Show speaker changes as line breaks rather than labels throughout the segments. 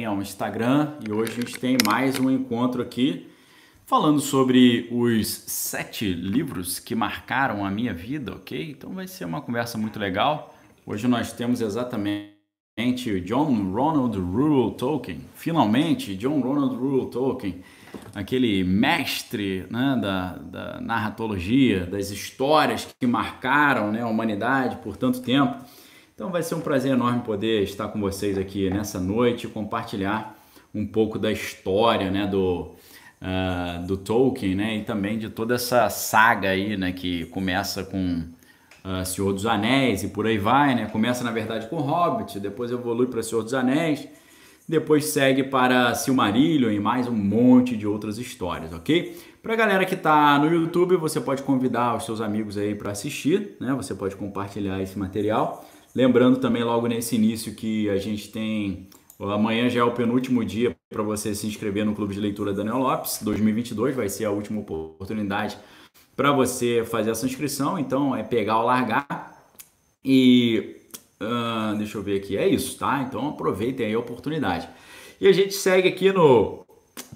ao Instagram e hoje a gente tem mais um encontro aqui falando sobre os 7 livros que marcaram a minha vida, ok? Então vai ser uma conversa muito legal. Hoje nós temos exatamente John Ronald Reuel Tolkien. Finalmente, John Ronald Reuel Tolkien, aquele mestre, né, da narratologia, das histórias que marcaram, né, a humanidade por tanto tempo. Então vai ser um prazer enorme poder estar com vocês aqui nessa noite e compartilhar um pouco da história, né, do Tolkien, né, e também de toda essa saga aí, né, que começa com Senhor dos Anéis e por aí vai, né? Começa na verdade com Hobbit, depois evolui para Senhor dos Anéis, depois segue para Silmarillion e mais um monte de outras histórias, ok? Para a galera que está no YouTube, você pode convidar os seus amigos aí para assistir, né? Você pode compartilhar esse material. Lembrando também logo nesse início que a gente tem... Amanhã já é o penúltimo dia para você se inscrever no Clube de Leitura Daniel Lopes. 2022 vai ser a última oportunidade para você fazer essa inscrição. Então é pegar ou largar. E deixa eu ver aqui. É isso, tá? Então aproveitem aí a oportunidade. E a gente segue aqui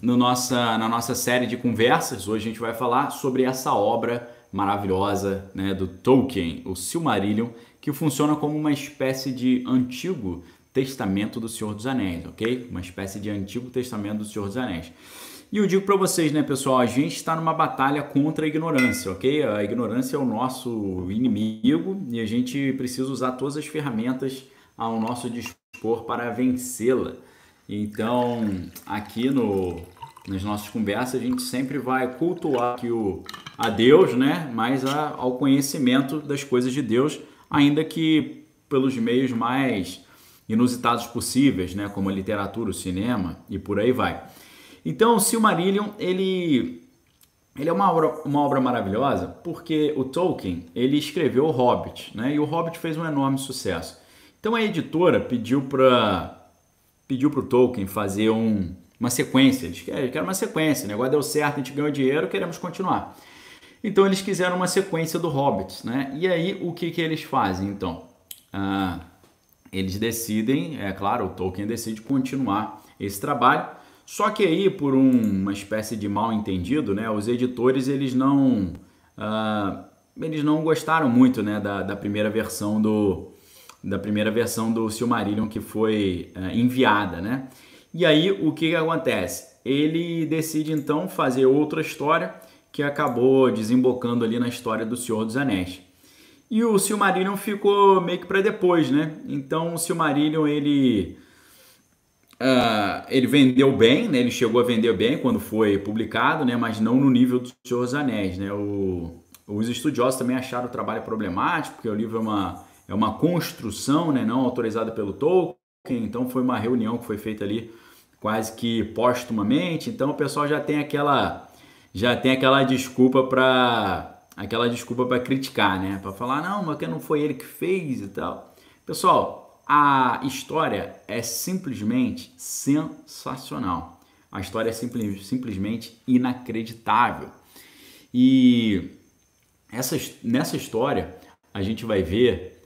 na nossa série de conversas. Hoje a gente vai falar sobre essa obra maravilhosa, né, do Tolkien, o Silmarillion, que funciona como uma espécie de antigo testamento do Senhor dos Anéis, ok? Uma espécie de antigo testamento do Senhor dos Anéis. E eu digo para vocês, né, pessoal, a gente está numa batalha contra a ignorância, ok? A ignorância é o nosso inimigo e a gente precisa usar todas as ferramentas ao nosso dispor para vencê-la. Então, aqui nas nossas conversas, a gente sempre vai cultuar aqui a Deus, né? Mas ao conhecimento das coisas de Deus, ainda que pelos meios mais inusitados possíveis, né? Como a literatura, o cinema e por aí vai. Então, o Silmarillion, ele é uma obra maravilhosa porque o Tolkien, ele escreveu o Hobbit, né? E o Hobbit fez um enorme sucesso. Então, a editora pediu para o Tolkien fazer uma sequência. Eles querem uma sequência. O negócio deu certo, a gente ganhou dinheiro, queremos continuar. Então, eles quiseram uma sequência do Hobbit, né? E aí, o que eles fazem, então? Eles decidem, é claro, o Tolkien decide continuar esse trabalho. Só que aí, por uma espécie de mal entendido, né, os editores eles não gostaram muito, né, da primeira versão do Silmarillion que foi enviada, né? E aí o que acontece? Ele decide então fazer outra história que acabou desembocando ali na história do Senhor dos Anéis. E o Silmarillion ficou meio que para depois, né? Então o Silmarillion ele vendeu bem, né? Ele chegou a vender bem quando foi publicado, né? Mas não no nível do Senhor dos Anéis, né? Os estudiosos também acharam o trabalho problemático, porque o livro é uma construção, né? Não autorizada pelo Tolkien, então foi uma reunião que foi feita ali quase que póstumamente. Então o pessoal já tem aquela desculpa para criticar, né? Para falar, não, mas que não foi ele que fez e tal. Pessoal, a história é simplesmente sensacional. A história é simplesmente inacreditável. E nessa história a gente vai ver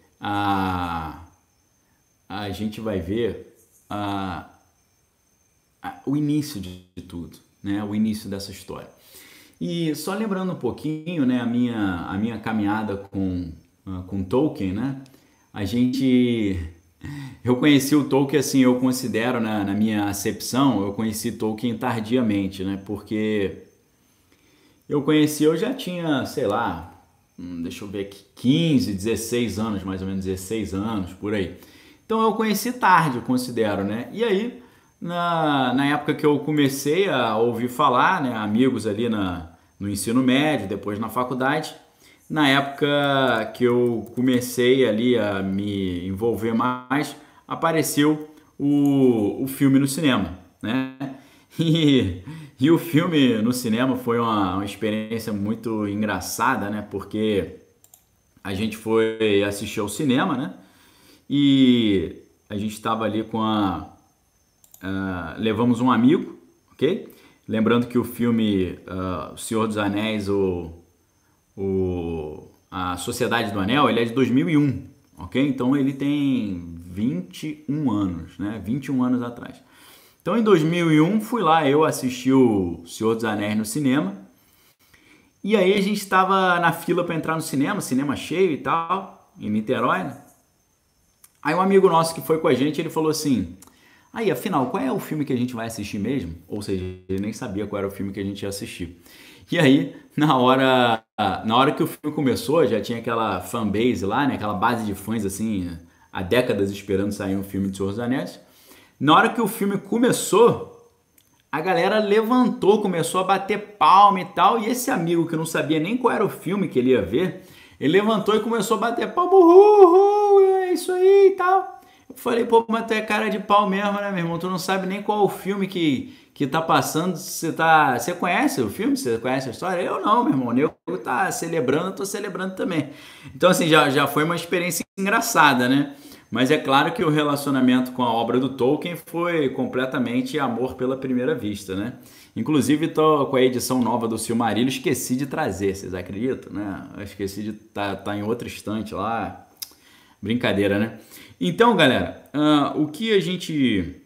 o início de tudo, né? O início dessa história. E só lembrando um pouquinho, né, a minha caminhada com Tolkien, né? Eu conheci o Tolkien, assim, eu considero, na minha acepção, eu conheci Tolkien tardiamente, né? Porque eu já tinha, sei lá, deixa eu ver aqui, 15, 16 anos, mais ou menos 16 anos, por aí. Então eu conheci tarde, eu considero, né? E aí, na época que eu comecei a ouvir falar, né, amigos ali no ensino médio, depois na faculdade, na época que eu comecei ali a me envolver mais, apareceu o filme no cinema, né? E o filme no cinema foi uma experiência muito engraçada, né? Porque a gente foi assistir ao cinema, né? E a gente estava ali levamos um amigo, ok? Lembrando que o filme O Senhor dos Anéis, a Sociedade do Anel, ele é de 2001, ok? Então ele tem 21 anos, né? 21 anos atrás. Então, em 2001, fui lá, eu assisti o Senhor dos Anéis no cinema. E aí a gente estava na fila para entrar no cinema cheio e tal, em Niterói, né? Aí um amigo nosso que foi com a gente, ele falou assim: aí, afinal, qual é o filme que a gente vai assistir mesmo? Ou seja, ele nem sabia qual era o filme que a gente ia assistir. E aí, na hora que o filme começou, já tinha aquela fanbase lá, né? Aquela base de fãs, assim, há décadas esperando sair um filme de Senhor dos Anéis. Na hora que o filme começou, a galera levantou, começou a bater palma e tal, e esse amigo que não sabia nem qual era o filme que ele ia ver, ele levantou e começou a bater palma, uhul, é isso aí e tal. Eu falei, pô, mas tu é cara de pau mesmo, né, meu irmão? Tu não sabe nem qual o filme que tá passando, você conhece o filme? Você conhece a história? Eu não, meu irmão, eu tá celebrando, eu tô celebrando também. Então, assim, já foi uma experiência engraçada, né? Mas é claro que o relacionamento com a obra do Tolkien foi completamente amor pela primeira vista, né? Inclusive, tô com a edição nova do Silmarillion, esqueci de trazer, vocês acreditam, né? Eu esqueci de tá em outra estante lá. Brincadeira, né? Então, galera, o que a gente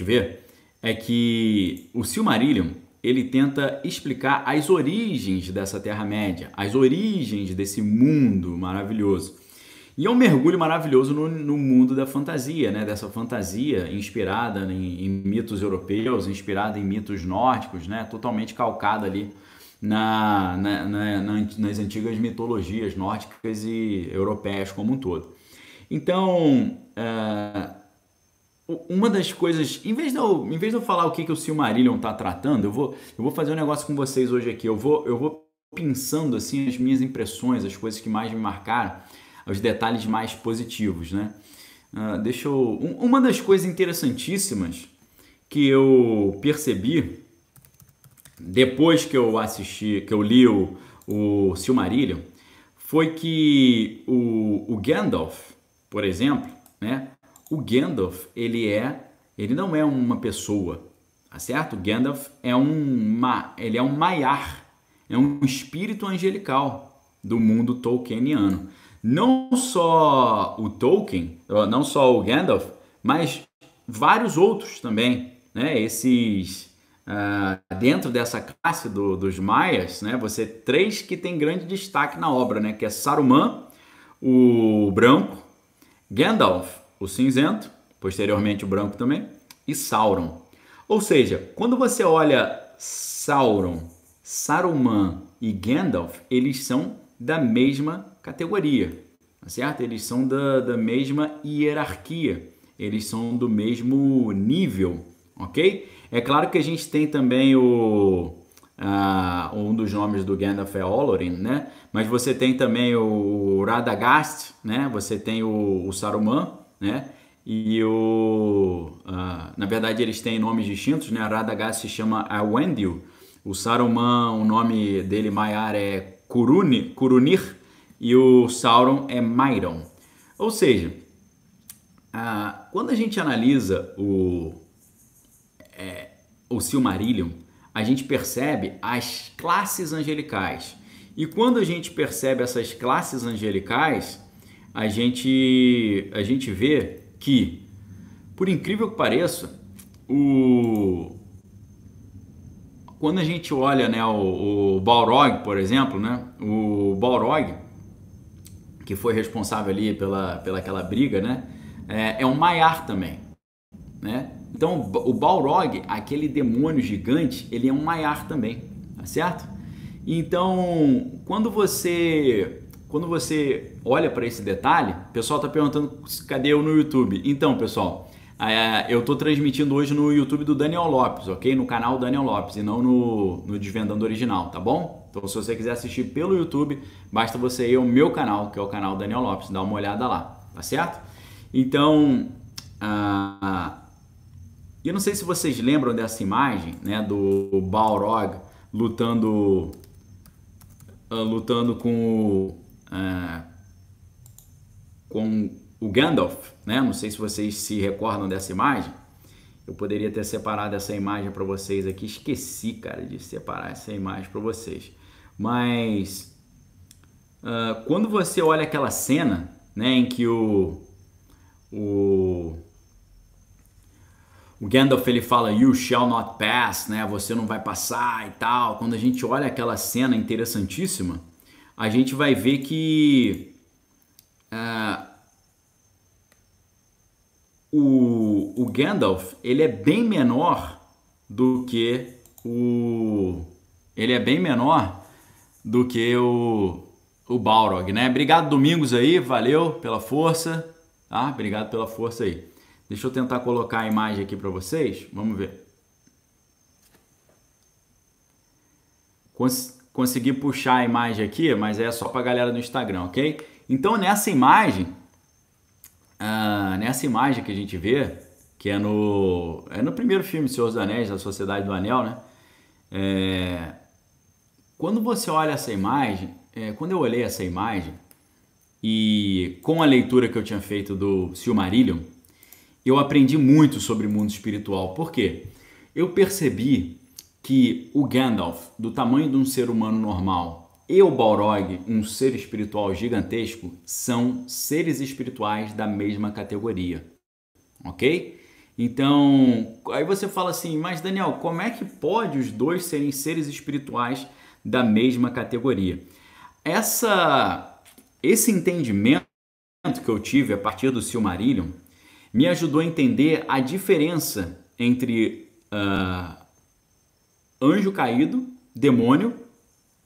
vê é que o Silmarillion, ele tenta explicar as origens dessa Terra-média, as origens desse mundo maravilhoso. E é um mergulho maravilhoso no mundo da fantasia, né? Dessa fantasia inspirada em mitos europeus, inspirada em mitos nórdicos, né? Totalmente calcada ali nas antigas mitologias nórdicas e europeias como um todo. Então, uma das coisas, em vez de eu falar o que o Silmarillion está tratando, eu vou fazer um negócio com vocês hoje aqui. Eu vou pensando assim as minhas impressões, as coisas que mais me marcaram, os detalhes mais positivos, né? Uma das coisas interessantíssimas que eu percebi depois que eu assisti, que eu li o Silmarillion, foi que o Gandalf, por exemplo, né? O Gandalf, ele não é uma pessoa, tá certo? O Gandalf ele é um Maiar, é um espírito angelical do mundo tolkieniano. Não só o Tolkien, não só o Gandalf, mas vários outros também, né? Dentro dessa classe dos Maias, né? Você três que tem grande destaque na obra, né? Que é Saruman, o branco, Gandalf, o cinzento, posteriormente o branco também, e Sauron. Ou seja, quando você olha Sauron, Saruman e Gandalf, eles são da mesma categoria, tá certo? Eles são da mesma hierarquia, eles são do mesmo nível, ok? É claro que a gente tem também um dos nomes do Gandalf é Olorin, né? Mas você tem também o Radagast, né? Você tem o Saruman, né? E na verdade eles têm nomes distintos, né? A Radagast se chama Elendil, o Saruman, o nome dele Maiar é Curunir e o Sauron é Mairon. Ou seja, quando a gente analisa o Silmarillion, a gente percebe as classes angelicais. E quando a gente percebe essas classes angelicais, a gente vê que, por incrível que pareça, quando a gente olha, né, o Balrog, por exemplo, né, o Balrog, que foi responsável ali pela aquela briga, né, é um Maiar também, né? Então o Balrog, aquele demônio gigante, ele é um Maiar também, tá certo? Então quando você olha para esse detalhe, o pessoal tá perguntando cadê eu no YouTube. Então, pessoal, eu tô transmitindo hoje no YouTube do Daniel Lopes, ok? No canal Daniel Lopes e não no Desvendando Original, tá bom? Então se você quiser assistir pelo YouTube, basta você ir ao meu canal, que é o canal Daniel Lopes, dá uma olhada lá, tá certo? Então, eu não sei se vocês lembram dessa imagem, né, do Balrog lutando com o Gandalf, né? Não sei se vocês se recordam dessa imagem. Eu poderia ter separado essa imagem para vocês aqui. Esqueci, cara, de separar essa imagem para vocês. Mas quando você olha aquela cena, né, em que o o Gandalf ele fala "You shall not pass", né? Você não vai passar e tal. Quando a gente olha aquela cena interessantíssima, a gente vai ver que o Gandalf ele é bem menor do que o Balrog, né? Obrigado, Domingos aí, valeu pela força, tá? Obrigado pela força aí. Deixa eu tentar colocar a imagem aqui para vocês, vamos ver. Consegui puxar a imagem aqui, mas é só para a galera do Instagram, ok? Então nessa imagem que a gente vê, que é no primeiro filme Senhor dos Anéis, da Sociedade do Anel, né? Quando você olha essa imagem, quando eu olhei essa imagem e com a leitura que eu tinha feito do Silmarillion, eu aprendi muito sobre o mundo espiritual. Por quê? Eu percebi que o Gandalf, do tamanho de um ser humano normal, e o Balrog, um ser espiritual gigantesco, são seres espirituais da mesma categoria, ok? Então, aí você fala assim, mas Daniel, como é que pode os dois serem seres espirituais da mesma categoria? Esse entendimento que eu tive a partir do Silmarillion me ajudou a entender a diferença entre anjo caído, demônio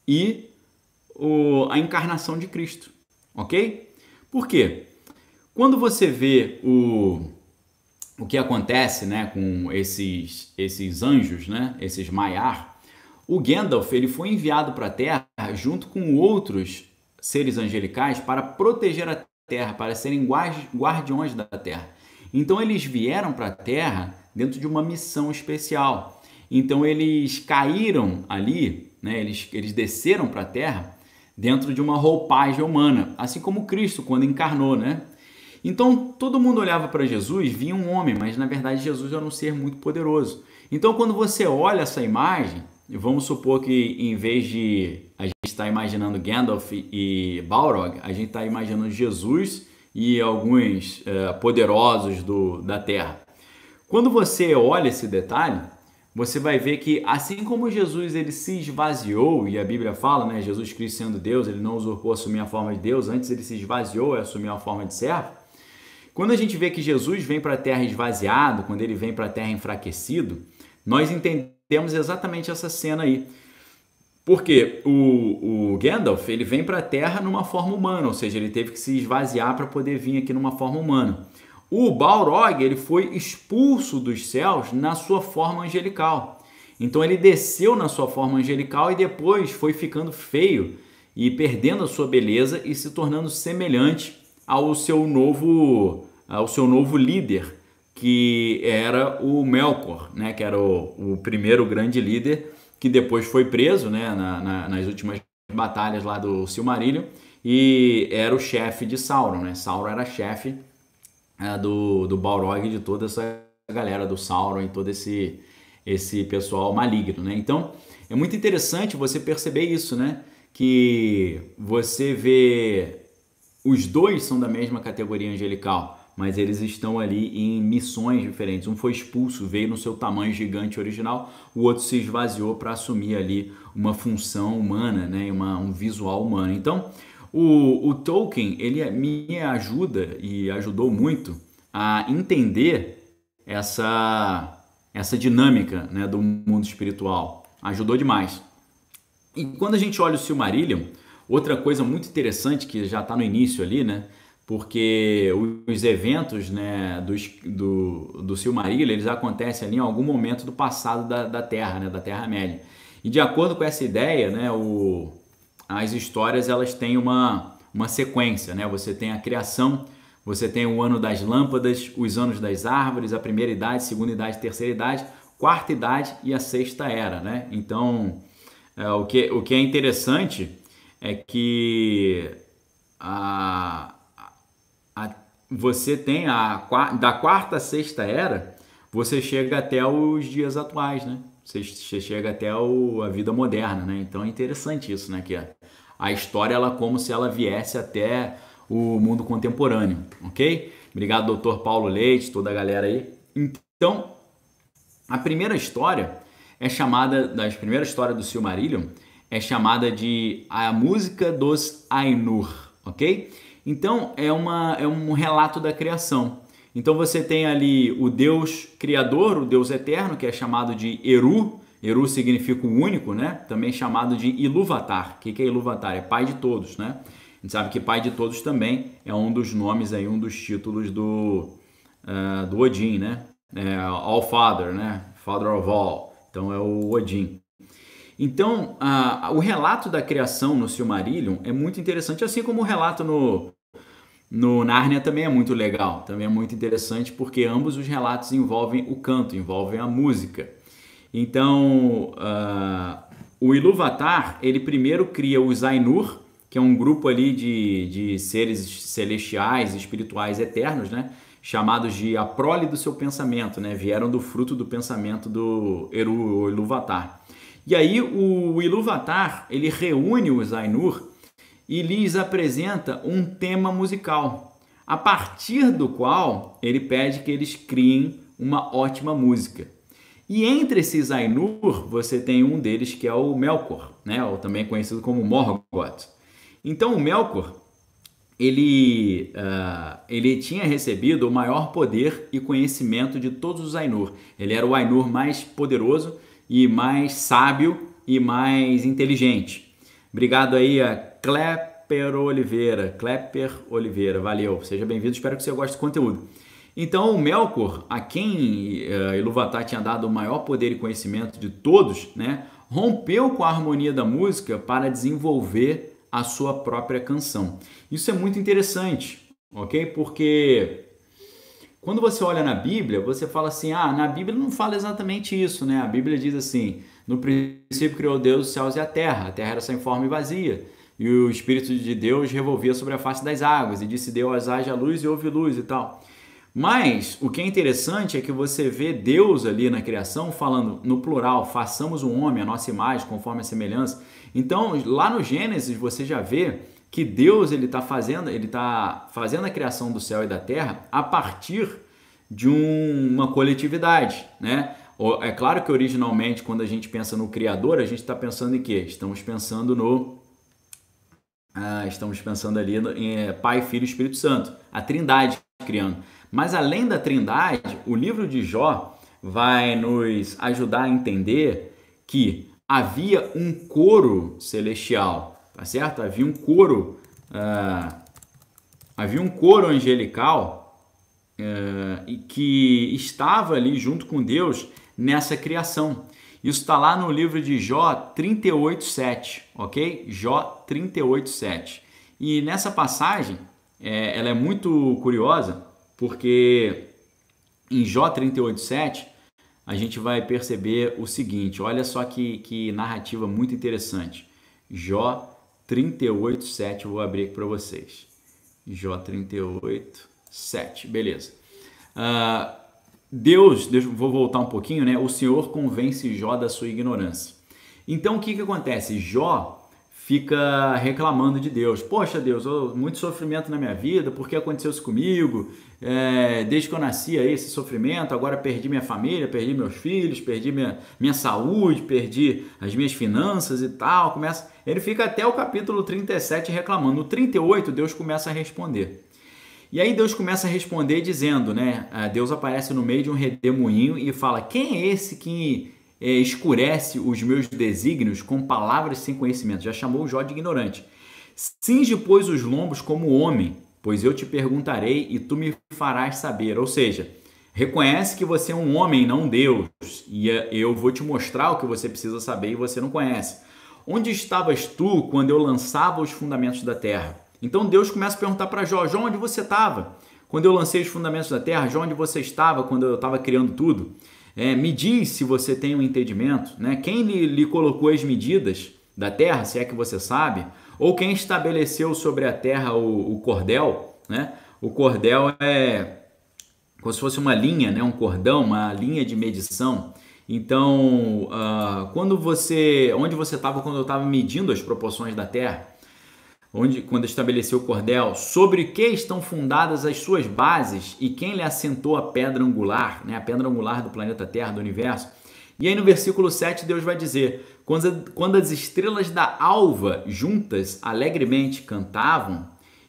e a encarnação de Cristo, ok? Por quê? Quando você vê o que acontece, né, com esses anjos, né, esses Maiar, o Gandalf ele foi enviado para a Terra junto com outros seres angelicais para proteger a Terra, para serem guardiões da Terra. Então eles vieram para a Terra dentro de uma missão especial. Então eles caíram ali, né? Eles desceram para a Terra dentro de uma roupagem humana, assim como Cristo quando encarnou, né? Então todo mundo olhava para Jesus, via um homem, mas na verdade Jesus era um ser muito poderoso. Então quando você olha essa imagem, vamos supor que em vez de a gente estar imaginando Gandalf e Balrog, a gente está imaginando Jesus e alguns poderosos da Terra. Quando você olha esse detalhe, você vai ver que assim como Jesus ele se esvaziou, e a Bíblia fala, né, Jesus Cristo sendo Deus, ele não usurpou assumir a forma de Deus, antes ele se esvaziou e assumiu a forma de servo. Quando a gente vê que Jesus vem para a Terra esvaziado, quando ele vem para a Terra enfraquecido, nós entendemos exatamente essa cena aí. Porque o Gandalf ele vem para a Terra numa forma humana, ou seja, ele teve que se esvaziar para poder vir aqui numa forma humana. O Balrog ele foi expulso dos céus na sua forma angelical. Então ele desceu na sua forma angelical e depois foi ficando feio e perdendo a sua beleza e se tornando semelhante ao seu novo líder, que era o Melkor, né? Que era o primeiro grande líder, que depois foi preso, né, nas últimas batalhas lá do Silmarillion, e era o chefe de Sauron, né? Sauron era chefe do Balrog e de toda essa galera do Sauron e todo esse pessoal maligno, né? Então é muito interessante você perceber isso, né? Que você vê os dois são da mesma categoria angelical, mas eles estão ali em missões diferentes. Um foi expulso, veio no seu tamanho gigante original, o outro se esvaziou para assumir ali uma função humana, né? Um visual humano. Então o Tolkien ele me ajuda e ajudou muito a entender essa dinâmica, né, do mundo espiritual. Ajudou demais. E quando a gente olha o Silmarillion, outra coisa muito interessante que já está no início ali, né, porque os eventos, né, do Silmarillion eles acontecem ali em algum momento do passado da Terra, né, da Terra-média. E de acordo com essa ideia, né, as histórias elas têm uma sequência, né? Você tem a criação, você tem o ano das lâmpadas, os anos das árvores, a primeira idade, segunda idade, terceira idade, quarta idade e a sexta era, né? Então, o que é interessante é que você tem da quarta à sexta era, você chega até os dias atuais, né? Você chega até a vida moderna, né? Então é interessante isso, né? Que a história ela como se ela viesse até o mundo contemporâneo, ok? Obrigado, doutor Paulo Leite, toda a galera aí. Então, A primeira história é chamada, das primeiras histórias do Silmarillion, é chamada de A Música dos Ainur, ok? Então é um relato da criação. Então você tem ali o Deus Criador, o Deus Eterno, que é chamado de Eru. Eru significa o único, né? Também chamado de Ilúvatar. O que é Ilúvatar? É pai de todos, né? A gente sabe que pai de todos também é um dos nomes aí, um dos títulos do Odin, né? All Father, né? Father of All. Então é o Odin. Então, o relato da criação no Silmarillion é muito interessante, assim como o relato no Nárnia também é muito legal, também é muito interessante, porque ambos os relatos envolvem o canto, envolvem a música. Então, o Ilúvatar, ele primeiro cria os Ainur, que é um grupo ali de seres celestiais, espirituais eternos, né? Chamados de a prole do seu pensamento, né? Vieram do fruto do pensamento do Eru, ou Ilúvatar. E aí o Ilúvatar, ele reúne os Ainur e lhes apresenta um tema musical, a partir do qual ele pede que eles criem uma ótima música. E entre esses Ainur, você tem um deles que é o Melkor, né? Ou também conhecido como Morgoth. Então o Melkor, ele tinha recebido o maior poder e conhecimento de todos os Ainur. Ele era o Ainur mais poderoso e mais sábio e mais inteligente. Obrigado aí a Klepper Oliveira, valeu, seja bem-vindo, espero que você goste do conteúdo. Então o Melkor, a quem Ilúvatar tinha dado o maior poder e conhecimento de todos, né, rompeu com a harmonia da música para desenvolver a sua própria canção. Isso é muito interessante, ok? Porque quando você olha na Bíblia, você fala assim, na Bíblia não fala exatamente isso, né? A Bíblia diz assim, no princípio criou Deus os céus e a terra era sem forma e vazia, e o Espírito de Deus revolvia sobre a face das águas, e disse Deus, haja luz e houve luz e tal. Mas o que é interessante é que você vê Deus ali na criação falando no plural, façamos um homem, a nossa imagem, conforme a semelhança. Então, lá no Gênesis, você já vê que Deus ele está fazendo a criação do céu e da terra a partir de uma coletividade, né? É claro que originalmente, quando a gente pensa no Criador, a gente está pensando em quê? Estamos pensando ali em Pai, Filho e Espírito Santo, a Trindade criando. Mas além da Trindade, o livro de Jó vai nos ajudar a entender que havia um coro celestial, tá certo? Havia um coro angelical que estava ali junto com Deus nessa criação. Isso está lá no livro de Jó 38:7, ok? Jó 38:7. E nessa passagem, ela é muito curiosa, porque em Jó 38:7 a gente vai perceber o seguinte, olha só que narrativa muito interessante. Jó 38:7, eu vou abrir aqui para vocês. Jó 38:7, beleza. Vou voltar um pouquinho, né? O Senhor convence Jó da sua ignorância. Então o que acontece? Jó fica reclamando de Deus. Poxa Deus, muito sofrimento na minha vida, por que aconteceu isso comigo? Desde que eu nasci aí esse sofrimento, agora perdi minha família, perdi meus filhos, perdi minha saúde, perdi as minhas finanças e tal. Ele fica até o capítulo 37 reclamando. No 38 Deus começa a responder. E aí Deus começa a responder dizendo, né? Deus aparece no meio de um redemoinho e fala, quem é esse que escurece os meus desígnios com palavras sem conhecimento? Já chamou o Jó de ignorante. Cinge, pois, os lombos como homem, pois eu te perguntarei e tu me farás saber. Ou seja, reconhece que você é um homem, não Deus, e eu vou te mostrar o que você precisa saber e você não conhece. Onde estavas tu quando eu lançava os fundamentos da terra? Então Deus começa a perguntar para Jó, Jó, onde você estava? Quando eu lancei os fundamentos da terra, Jó, onde você estava quando eu estava criando tudo? Me diz se você tem um entendimento, né? Quem lhe colocou as medidas da terra, se é que você sabe? Ou quem estabeleceu sobre a terra o cordel, né? O cordel é como se fosse uma linha, né? Um cordão, uma linha de medição. Então, onde você estava quando eu estava medindo as proporções da terra? quando estabeleceu o cordel, sobre que estão fundadas as suas bases e quem lhe assentou a pedra angular, né, a pedra angular do planeta Terra, do universo. E aí no versículo 7 Deus vai dizer, quando as estrelas da alva juntas alegremente cantavam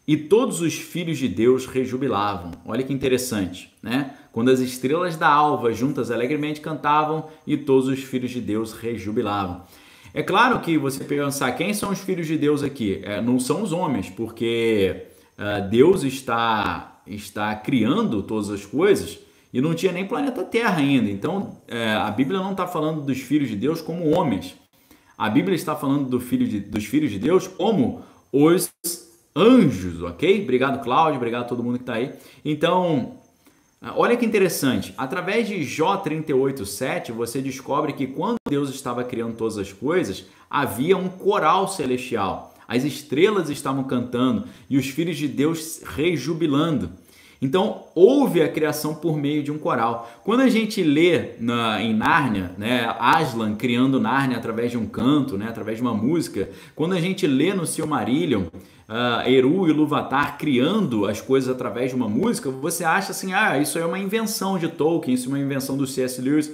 e todos os filhos de Deus rejubilavam. Olha que interessante, né? Quando as estrelas da alva juntas alegremente cantavam e todos os filhos de Deus rejubilavam. É claro que você pensar quem são os filhos de Deus aqui, não são os homens, porque Deus está criando todas as coisas e não tinha nem planeta Terra ainda. Então a Bíblia não está falando dos filhos de Deus como homens. A Bíblia está falando dos filhos de Deus como os anjos, ok? Obrigado, Cláudio, obrigado a todo mundo que está aí. Então, olha que interessante, através de Jó 38:7, você descobre que quando Deus estava criando todas as coisas, havia um coral celestial. As estrelas estavam cantando e os filhos de Deus rejubilando. Então, houve a criação por meio de um coral. Quando a gente lê em Nárnia, né, Aslan criando Nárnia através de um canto, né, através de uma música, quando a gente lê no Silmarillion, Eru e Ilúvatar criando as coisas através de uma música, você acha assim, isso é uma invenção de Tolkien, isso é uma invenção do C.S. Lewis.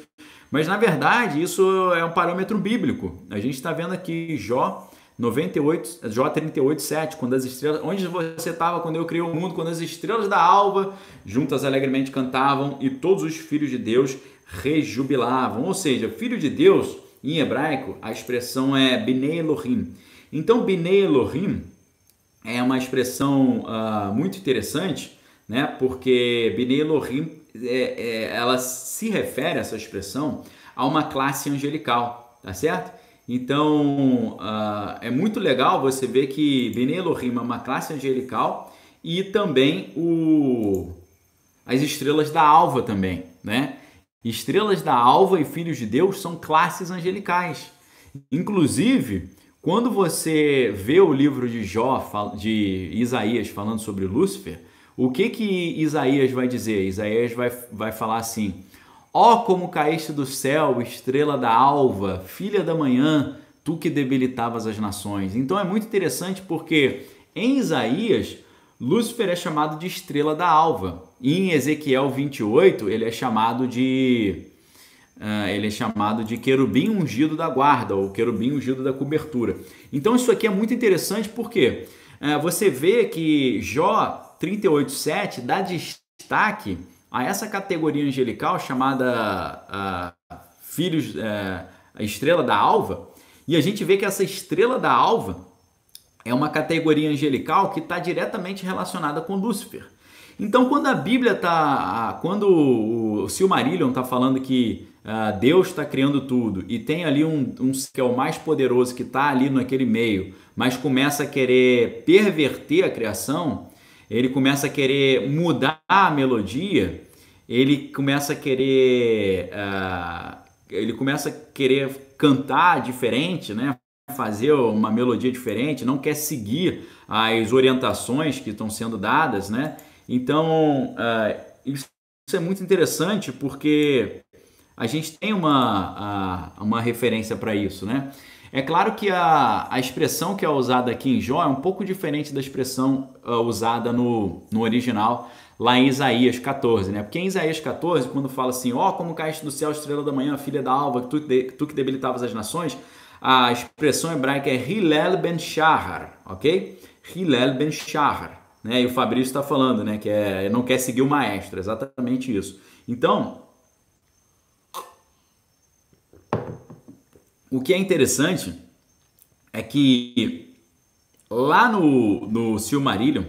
Mas, na verdade, isso é um parâmetro bíblico. A gente está vendo aqui Jó 38:7, quando as estrelas, onde você estava quando eu criei o mundo, quando as estrelas da alva juntas alegremente cantavam e todos os filhos de Deus rejubilavam. Ou seja, filho de Deus, em hebraico, a expressão é Bnei Elohim. Então, Bnei Elohim é uma expressão muito interessante, né? Porque Bnei Elohim, ela se refere, essa expressão, a uma classe angelical, tá certo? Então, é muito legal você ver que Bnei Elohim é uma classe angelical e também as estrelas da alva também, né? Estrelas da alva e filhos de Deus são classes angelicais. Inclusive, quando você vê o livro de Isaías falando sobre Lúcifer, o que Isaías vai dizer? Isaías vai falar assim: ó, como caíste do céu, estrela da alva, filha da manhã, tu que debilitavas as nações. Então é muito interessante porque em Isaías, Lúcifer é chamado de estrela da alva. E em Ezequiel 28, ele é chamado de querubim ungido da guarda, ou querubim ungido da cobertura. Então isso aqui é muito interessante porque você vê que Jó 38:7 dá destaque a essa categoria angelical chamada a estrela da alva, e a gente vê que essa estrela da alva é uma categoria angelical que está diretamente relacionada com Lúcifer. Então, quando a Bíblia quando o Silmarillion está falando que Deus está criando tudo e tem ali um que é o mais poderoso que está ali naquele meio, mas começa a querer perverter a criação, ele começa a querer mudar a melodia, ele começa a querer cantar diferente, né? Fazer uma melodia diferente, não quer seguir as orientações que estão sendo dadas, né? Então, isso é muito interessante porque a gente tem uma referência para isso, né? É claro que a expressão que é usada aqui em Jó é um pouco diferente da expressão usada no original, lá em Isaías 14, né? Porque em Isaías 14, quando fala assim, ó, como caíste do céu, estrela da manhã, filha da alva, tu que debilitavas as nações, a expressão hebraica é Hillel ben Shahar, ok? Hillel ben Shahar, né? E o Fabrício está falando, né? Que não quer seguir o maestro, exatamente isso. Então, o que é interessante é que lá no Silmarillion,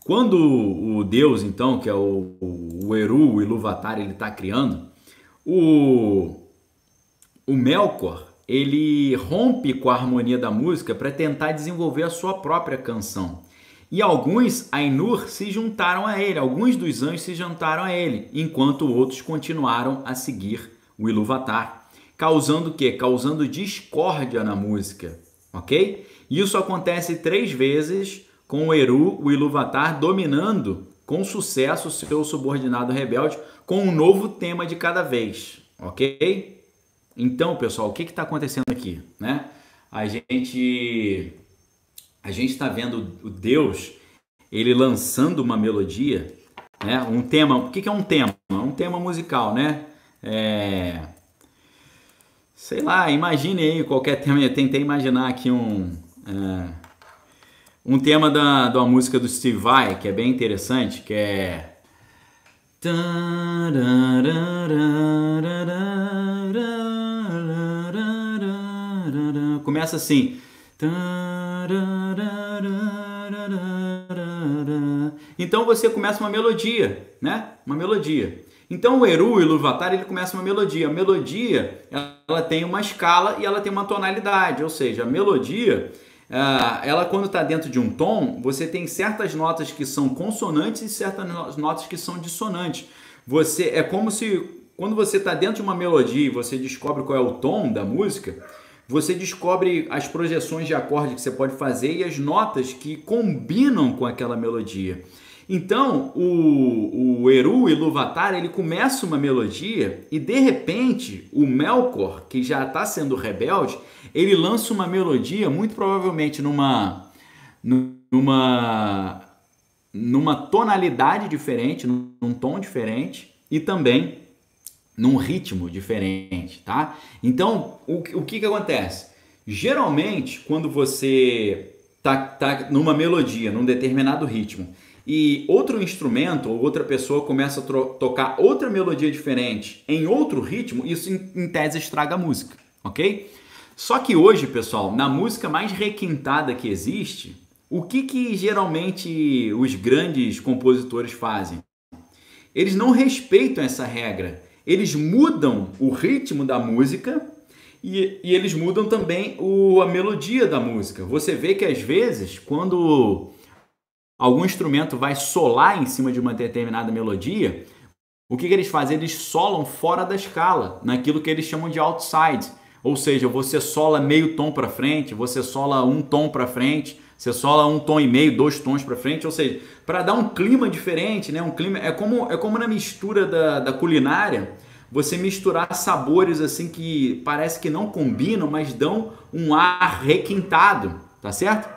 quando o Deus, então, que é o Eru, o Ilúvatar, ele está criando, o Melkor, ele rompe com a harmonia da música para tentar desenvolver a sua própria canção. E alguns Ainur se juntaram a ele, alguns dos anjos se juntaram a ele, enquanto outros continuaram a seguir o Ilúvatar, causando o quê? Causando discórdia na música, ok? Isso acontece 3 vezes com o Eru, o Ilúvatar, dominando com sucesso o seu subordinado rebelde com um novo tema de cada vez, ok? Então, pessoal, o que está acontecendo aqui, né? A gente a gente está vendo o Deus, ele lançando uma melodia, né? Um tema. O que é um tema? Um tema musical, né? Sei lá, imagine aí qualquer tema. Eu tentei imaginar aqui um tema da música do Steve Vai, que é bem interessante, que é... Começa assim. Então você começa uma melodia, né? Uma melodia. Então o Eru e o Iluvatar, ele começa uma melodia. A melodia, ela tem uma escala e ela tem uma tonalidade, ou seja, a melodia, ela quando está dentro de um tom, você tem certas notas que são consonantes e certas notas que são dissonantes. É como se, quando você está dentro de uma melodia e você descobre qual é o tom da música, você descobre as projeções de acorde que você pode fazer e as notas que combinam com aquela melodia. Então, o Eru e Iluvatar, ele começa uma melodia e, de repente, o Melkor, que já está sendo rebelde, ele lança uma melodia, muito provavelmente numa tonalidade diferente, num tom diferente e também num ritmo diferente, tá? Então, o que acontece? Geralmente, quando você tá numa melodia, num determinado ritmo, e outro instrumento ou outra pessoa começa a tocar outra melodia diferente em outro ritmo, isso em tese estraga a música, ok? Só que hoje, pessoal, na música mais requintada que existe, o que geralmente os grandes compositores fazem? Eles não respeitam essa regra. Eles mudam o ritmo da música e eles mudam também a melodia da música. Você vê que às vezes, quando algum instrumento vai solar em cima de uma determinada melodia, o que eles fazem? Eles solam fora da escala, naquilo que eles chamam de outside. Ou seja, você sola meio tom para frente, você sola um tom para frente, você sola um tom e meio, 2 tons para frente, ou seja, para dar um clima diferente, né? Um clima é como na mistura da culinária, você misturar sabores assim que parece que não combinam, mas dão um ar requintado, tá certo?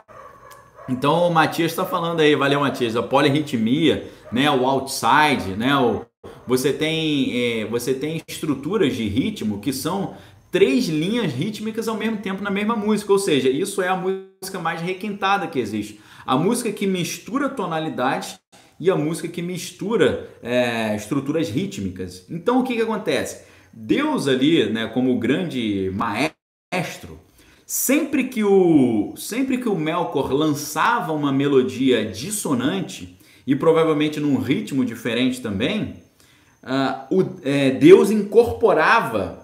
Então o Matias está falando aí, valeu Matias, a polirritmia, né? O outside, né? Você tem estruturas de ritmo que são 3 linhas rítmicas ao mesmo tempo na mesma música, ou seja, isso é a música mais requintada que existe. A música que mistura tonalidades e a música que mistura estruturas rítmicas. Então o que acontece? Deus ali, né, como o grande maestro, sempre que o Melkor lançava uma melodia dissonante, e provavelmente num ritmo diferente também, Deus incorporava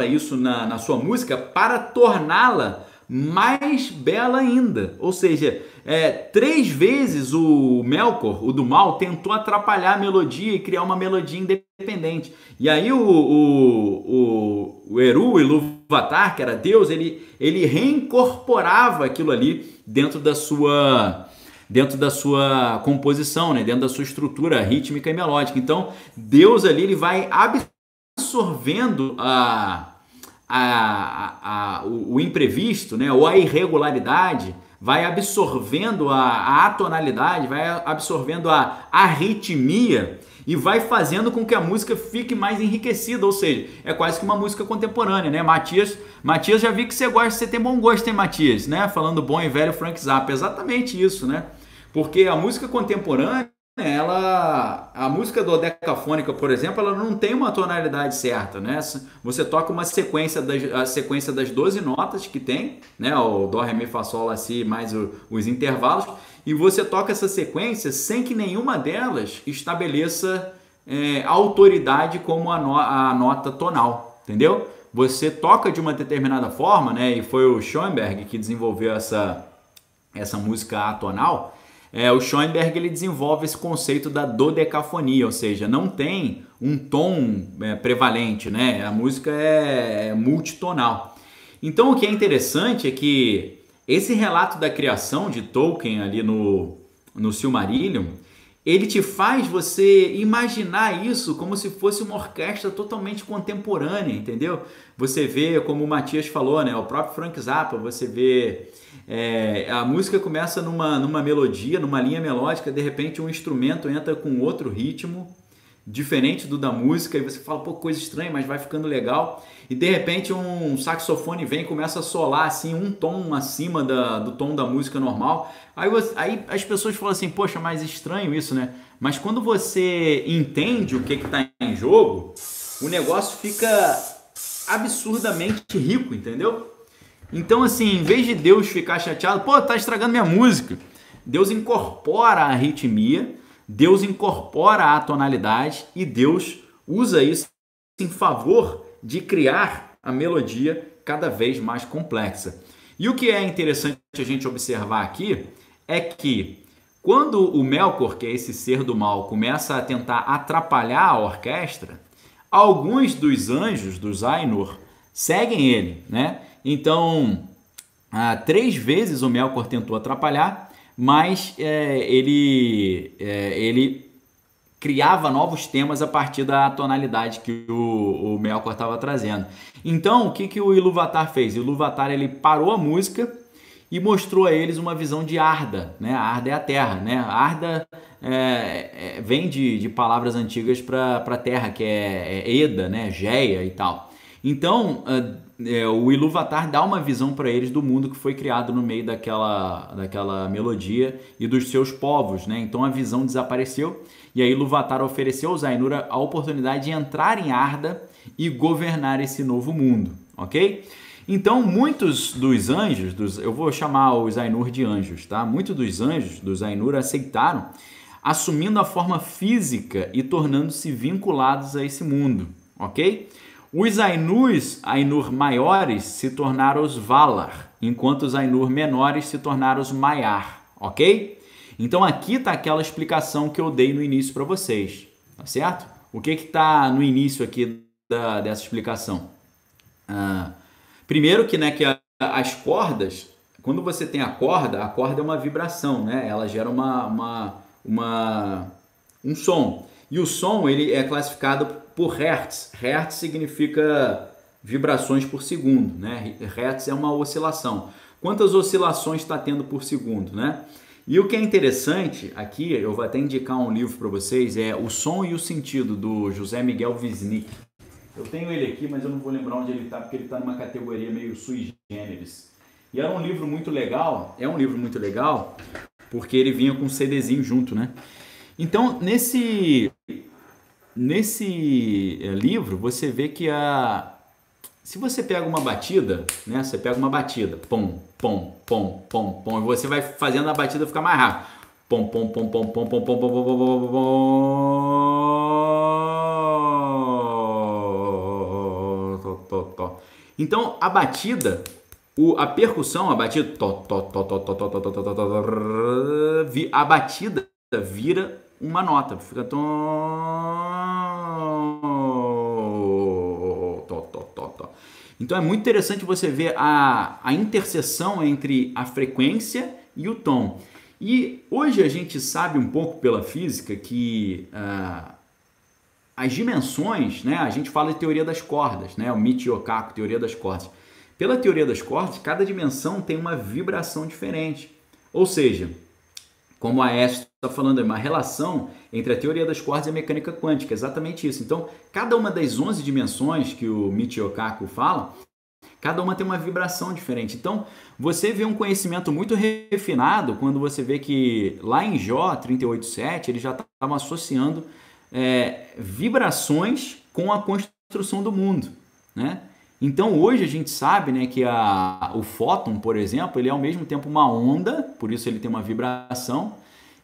isso na sua música para torná-la mais bela ainda. Ou seja, 3 vezes o Melkor, o do mal, tentou atrapalhar a melodia e criar uma melodia independente. E aí o Eru, o Iluvatar, que era Deus, ele reincorporava aquilo ali dentro da sua composição, né? Dentro da sua estrutura rítmica e melódica. Então, Deus ali ele vai absorvendo o imprevisto, né? Ou a irregularidade, vai absorvendo a atonalidade, vai absorvendo a arritmia e vai fazendo com que a música fique mais enriquecida, ou seja, é quase que uma música contemporânea, né? Matias, já vi que você tem bom gosto, hein, Matias, né? Falando bom e velho Frank Zappa, exatamente isso, né? Porque a música contemporânea, a música dodecafônica, por exemplo, ela não tem uma tonalidade certa, né? Você toca a sequência das 12 notas que tem, né? O Dó, Ré, Mi, Fá, Sol, Lá, Si, mais os intervalos, e você toca essa sequência sem que nenhuma delas estabeleça autoridade como a nota tonal, entendeu? Você toca de uma determinada forma, né? E foi o Schoenberg que desenvolveu essa música atonal. O Schoenberg ele desenvolve esse conceito da dodecafonia, ou seja, não tem um tom prevalente, né? A música é multitonal. Então o que é interessante é que esse relato da criação de Tolkien ali no Silmarillion, ele te faz você imaginar isso como se fosse uma orquestra totalmente contemporânea, entendeu? Você vê, como o Matias falou, né? O próprio Frank Zappa, você vê a música começa numa melodia, numa linha melódica, de repente um instrumento entra com outro ritmo, diferente do da música, e você fala, pô, coisa estranha, mas vai ficando legal. E de repente um saxofone vem e começa a solar assim, um tom acima do tom da música normal. Aí as pessoas falam assim, poxa, mas estranho isso, né? Mas quando você entende o que está em jogo, o negócio fica absurdamente rico, entendeu? Então, assim, em vez de Deus ficar chateado, pô, tá estragando minha música, Deus incorpora a arritmia, Deus incorpora a tonalidade e Deus usa isso em favor de criar a melodia cada vez mais complexa. E o que é interessante a gente observar aqui é que quando o Melkor, que é esse ser do mal, começa a tentar atrapalhar a orquestra, alguns dos anjos, dos Ainur, seguem ele, né? Então, 3 vezes o Melkor tentou atrapalhar, mas ele criava novos temas a partir da tonalidade que o Melkor estava trazendo. Então, o que o Ilúvatar fez? O Ilúvatar ele parou a música e mostrou a eles uma visão de Arda, né? A Arda é a terra, né? Arda vem de palavras antigas para terra, que é Eda, né? Geia e tal. Então, o Ilúvatar dá uma visão para eles do mundo que foi criado no meio daquela melodia e dos seus povos, né? Então a visão desapareceu e aí Ilúvatar ofereceu aos Ainur a oportunidade de entrar em Arda e governar esse novo mundo, ok? Então muitos dos anjos, eu vou chamar os Ainur de anjos, tá? Muitos dos anjos, dos Ainur, aceitaram, assumindo a forma física e tornando-se vinculados a esse mundo, ok? Os Ainur maiores se tornaram os Valar, enquanto os Ainur menores se tornaram os Maiar, ok? Então aqui está aquela explicação que eu dei no início para vocês, tá certo? O que está no início aqui dessa explicação? Primeiro que, né, que as cordas, quando você tem a corda é uma vibração, né? Ela gera um som. E o som ele é classificado por Hertz. Hertz significa vibrações por segundo, né? Hertz é uma oscilação. Quantas oscilações está tendo por segundo, né? E o que é interessante aqui, eu vou até indicar um livro para vocês, é O Som e o Sentido, do José Miguel Wisnik. Eu tenho ele aqui, mas eu não vou lembrar onde ele está, porque ele está numa categoria meio sui generis. E era um livro muito legal, porque ele vinha com um CDzinho junto, né? Então, nesse livro, você vê que se você pega uma batida, né? Você pega uma batida, pom, pom, pom, pom, pom, e você vai fazendo a batida ficar mais rápido. Pom, pom, pom, pom, pom, pom, pom, pom, pom, pom, pom. Então, a batida, a percussão, a batida, a batida vira uma nota, fica Então é muito interessante você ver a interseção entre a frequência e o tom. E hoje a gente sabe um pouco pela física que as dimensões, né? A gente fala de teoria das cordas, né? O Michio Kaku, teoria das cordas. Pela teoria das cordas, cada dimensão tem uma vibração diferente. Ou seja, como a Esther está falando, é uma relação entre a teoria das cordas e a mecânica quântica, exatamente isso. Então, cada uma das 11 dimensões que o Michio Kaku fala, cada uma tem uma vibração diferente. Então, você vê um conhecimento muito refinado quando você vê que lá em Jó 38.7, ele já estava associando vibrações com a construção do mundo, né? Então, hoje a gente sabe, né, que o fóton, por exemplo, ele é ao mesmo tempo uma onda, por isso ele tem uma vibração,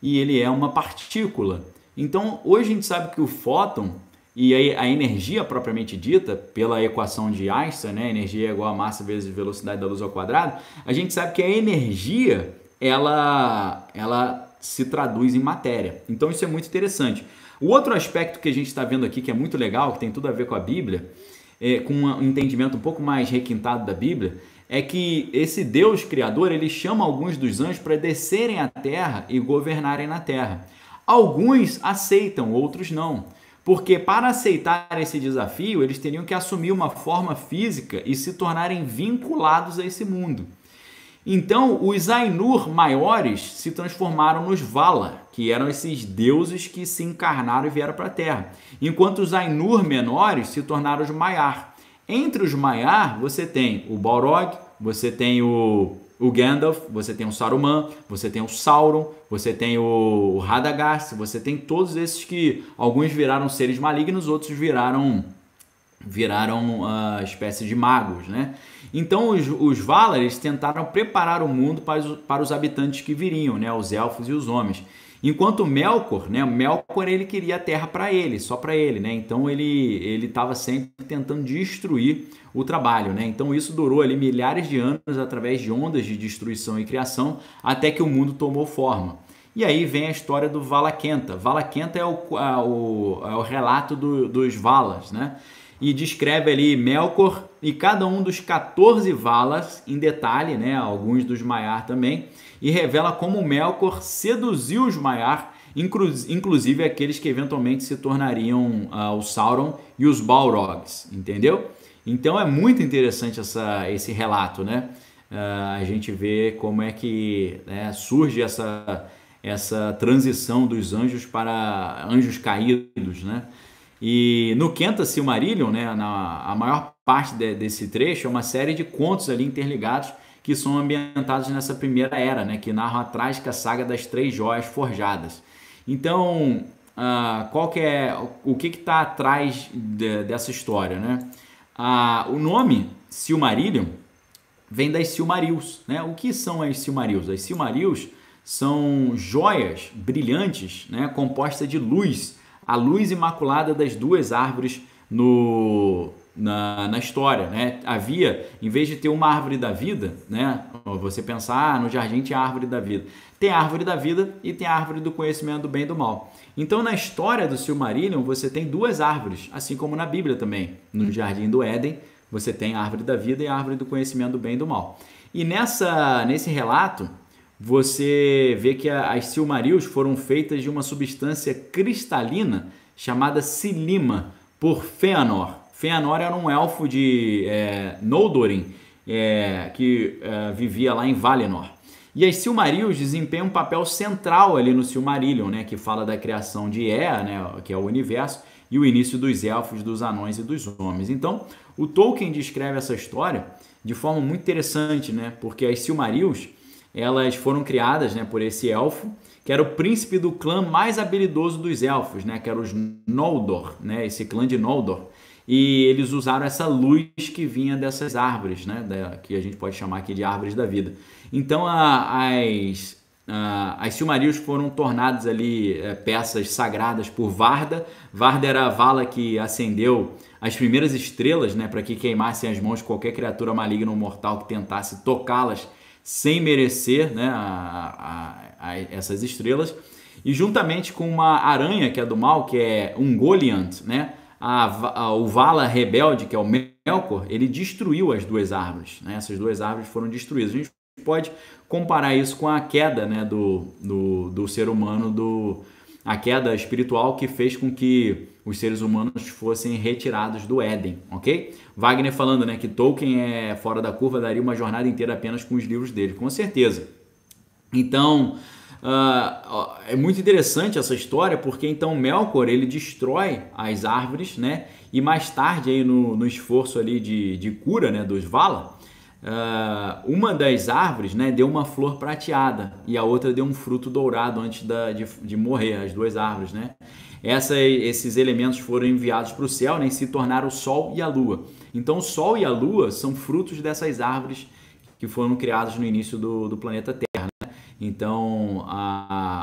e ele é uma partícula. Então, hoje a gente sabe que o fóton e a energia propriamente dita, pela equação de Einstein, né, energia é igual a massa vezes velocidade da luz ao quadrado, a gente sabe que a energia, ela se traduz em matéria. Então, isso é muito interessante. O outro aspecto que a gente está vendo aqui, que é muito legal, que tem tudo a ver com a Bíblia, com um entendimento um pouco mais requintado da Bíblia, é que esse Deus criador, ele chama alguns dos anjos para descerem à terra e governarem na terra. Alguns aceitam, outros não. Porque para aceitar esse desafio, eles teriam que assumir uma forma física e se tornarem vinculados a esse mundo. Então, os Ainur maiores se transformaram nos Vala, que eram esses deuses que se encarnaram e vieram para a Terra. Enquanto os Ainur menores se tornaram os Maiar. Entre os Maiar, você tem o Balrog, você tem o Gandalf, você tem o Saruman, você tem o Sauron, você tem o Radagast, você tem todos esses que alguns viraram seres malignos, outros viraram espécie de magos, né? Então os Valar, eles tentaram preparar o mundo para os habitantes que viriam, né? Os elfos e os homens. Enquanto Melkor, né? Melkor, ele queria a terra para ele, só para ele, né? Então ele estava sempre tentando destruir o trabalho, né? Então isso durou ali milhares de anos através de ondas de destruição e criação até que o mundo tomou forma. E aí vem a história do Valakenta. Valakenta é o relato dos Valas, né? E descreve ali Melkor e cada um dos 14 Valas em detalhe, né? Alguns dos Maiar também, e revela como Melkor seduziu os Maiar, inclusive aqueles que eventualmente se tornariam os Sauron e os Balrogs, entendeu? Então é muito interessante esse relato, né? A gente vê como é que, né, surge essa transição dos anjos para anjos caídos, né? E no Quenta Silmarillion, né, a maior parte desse trecho é uma série de contos ali interligados que são ambientados nessa primeira era, né, que narram a trágica saga das 3 joias forjadas. Então, o que está atrás dessa história, né? O nome Silmarillion vem das Silmarils, né? O que são as Silmarils? As Silmarils são joias brilhantes, né, compostas de luz, a luz imaculada das 2 árvores na história, né? Havia, em vez de ter uma árvore da vida, né? Você pensar, no jardim tinha a árvore da vida. Tem a árvore da vida e tem a árvore do conhecimento do bem e do mal. Então, na história do Silmarillion, você tem 2 árvores, assim como na Bíblia também. No jardim do Éden, você tem a árvore da vida e a árvore do conhecimento do bem e do mal. E nesse relato, você vê que as Silmarils foram feitas de uma substância cristalina chamada Silima, por Fëanor. Fëanor era um elfo de Noldorin, que vivia lá em Valinor. E as Silmarils desempenham um papel central ali no Silmarillion, né, que fala da criação de Ea, né, que é o universo, e o início dos elfos, dos anões e dos homens. Então, o Tolkien descreve essa história de forma muito interessante, né, porque as Silmarils, elas foram criadas, né, por esse elfo, que era o príncipe do clã mais habilidoso dos elfos, né, que era os Noldor, né, esse clã de Noldor. E eles usaram essa luz que vinha dessas árvores, né, que a gente pode chamar aqui de árvores da vida. Então, as Silmarils foram tornadas ali peças sagradas por Varda. Varda era a vala que acendeu as primeiras estrelas, né, para que queimassem as mãos de qualquer criatura maligna ou mortal que tentasse tocá-las sem merecer, né, essas estrelas. E juntamente com uma aranha, que é do mal, que é um Goliant, né, o Vala rebelde, que é o Melkor, ele destruiu as 2 árvores, né? Essas 2 árvores foram destruídas. A gente pode comparar isso com a queda, né, do ser humano, a queda espiritual que fez com que os seres humanos fossem retirados do Éden, ok? Wagner falando, né, que Tolkien é fora da curva, daria uma jornada inteira apenas com os livros dele, com certeza. Então, é muito interessante essa história, porque então Melkor, ele destrói as árvores, né? E mais tarde, aí, no esforço ali de cura, né, dos Vala, uma das árvores, né, deu uma flor prateada e a outra deu um fruto dourado antes de morrer, as 2 árvores, né? Esses elementos foram enviados para o céu, né, e se tornaram o Sol e a Lua. Então o Sol e a Lua são frutos dessas árvores que foram criadas no início do planeta Terra, né? Então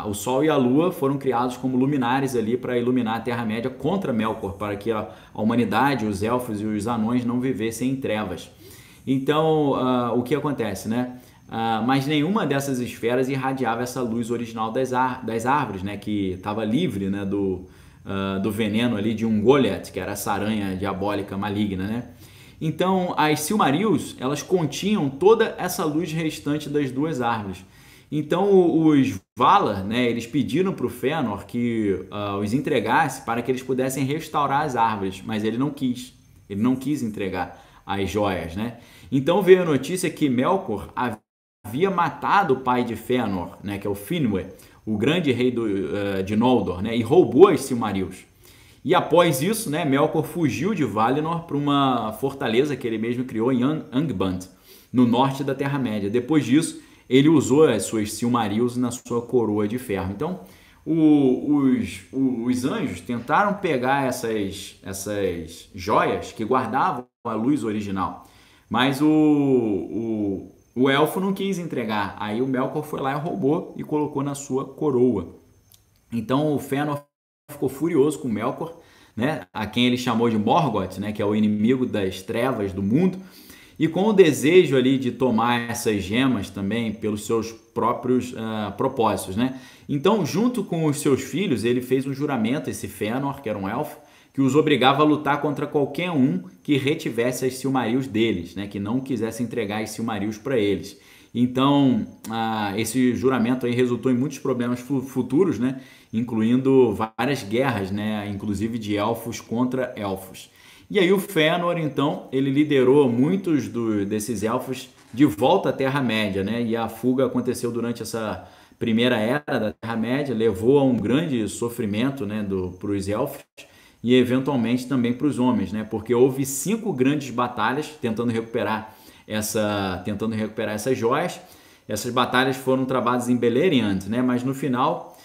o Sol e a Lua foram criados como luminares ali para iluminar a Terra-média contra Melkor, para que a humanidade, os elfos e os anões não vivessem em trevas. Então, o que acontece, né? Mas nenhuma dessas esferas irradiava essa luz original das árvores, né? Que estava livre, né, do veneno ali de um Goliath, que era essa aranha diabólica maligna, né? Então, as Silmarils, elas continham toda essa luz restante das 2 árvores. Então os Valar, né, eles pediram para o Fëanor que os entregasse para que eles pudessem restaurar as árvores, mas ele não quis. Ele não quis entregar as joias, né? Então veio a notícia que Melkor havia matado o pai de Fëanor, né, que é o Finwë, o grande rei de Noldor, né, e roubou as Silmarils. E após isso, né, Melkor fugiu de Valinor para uma fortaleza que ele mesmo criou em Angband, no norte da Terra-média. Depois disso, ele usou as suas Silmarils na sua coroa de ferro. Então, os anjos tentaram pegar essas joias que guardavam a luz original, mas o elfo não quis entregar. Aí o Melkor foi lá e roubou e colocou na sua coroa. Então o Fëanor ficou furioso com Melkor, né, a quem ele chamou de Morgoth, né, que é o inimigo das trevas do mundo, e com o desejo ali de tomar essas gemas também pelos seus próprios propósitos, né? Então, junto com os seus filhos, ele fez um juramento, esse Fëanor, que era um elfo, que os obrigava a lutar contra qualquer um que retivesse as Silmarils deles, né? Que não quisesse entregar as Silmarils para eles. Então, esse juramento aí resultou em muitos problemas futuros, né? Incluindo várias guerras, né? Inclusive de elfos contra elfos. E aí o Fëanor, então, ele liderou muitos desses elfos de volta à Terra-média, né? E a fuga aconteceu durante essa primeira era da Terra-média, levou a um grande sofrimento, né, para os elfos e eventualmente também para os homens, né? Porque houve 5 grandes batalhas tentando recuperar essas joias. Essas batalhas foram travadas em Beleriand, né? Mas no final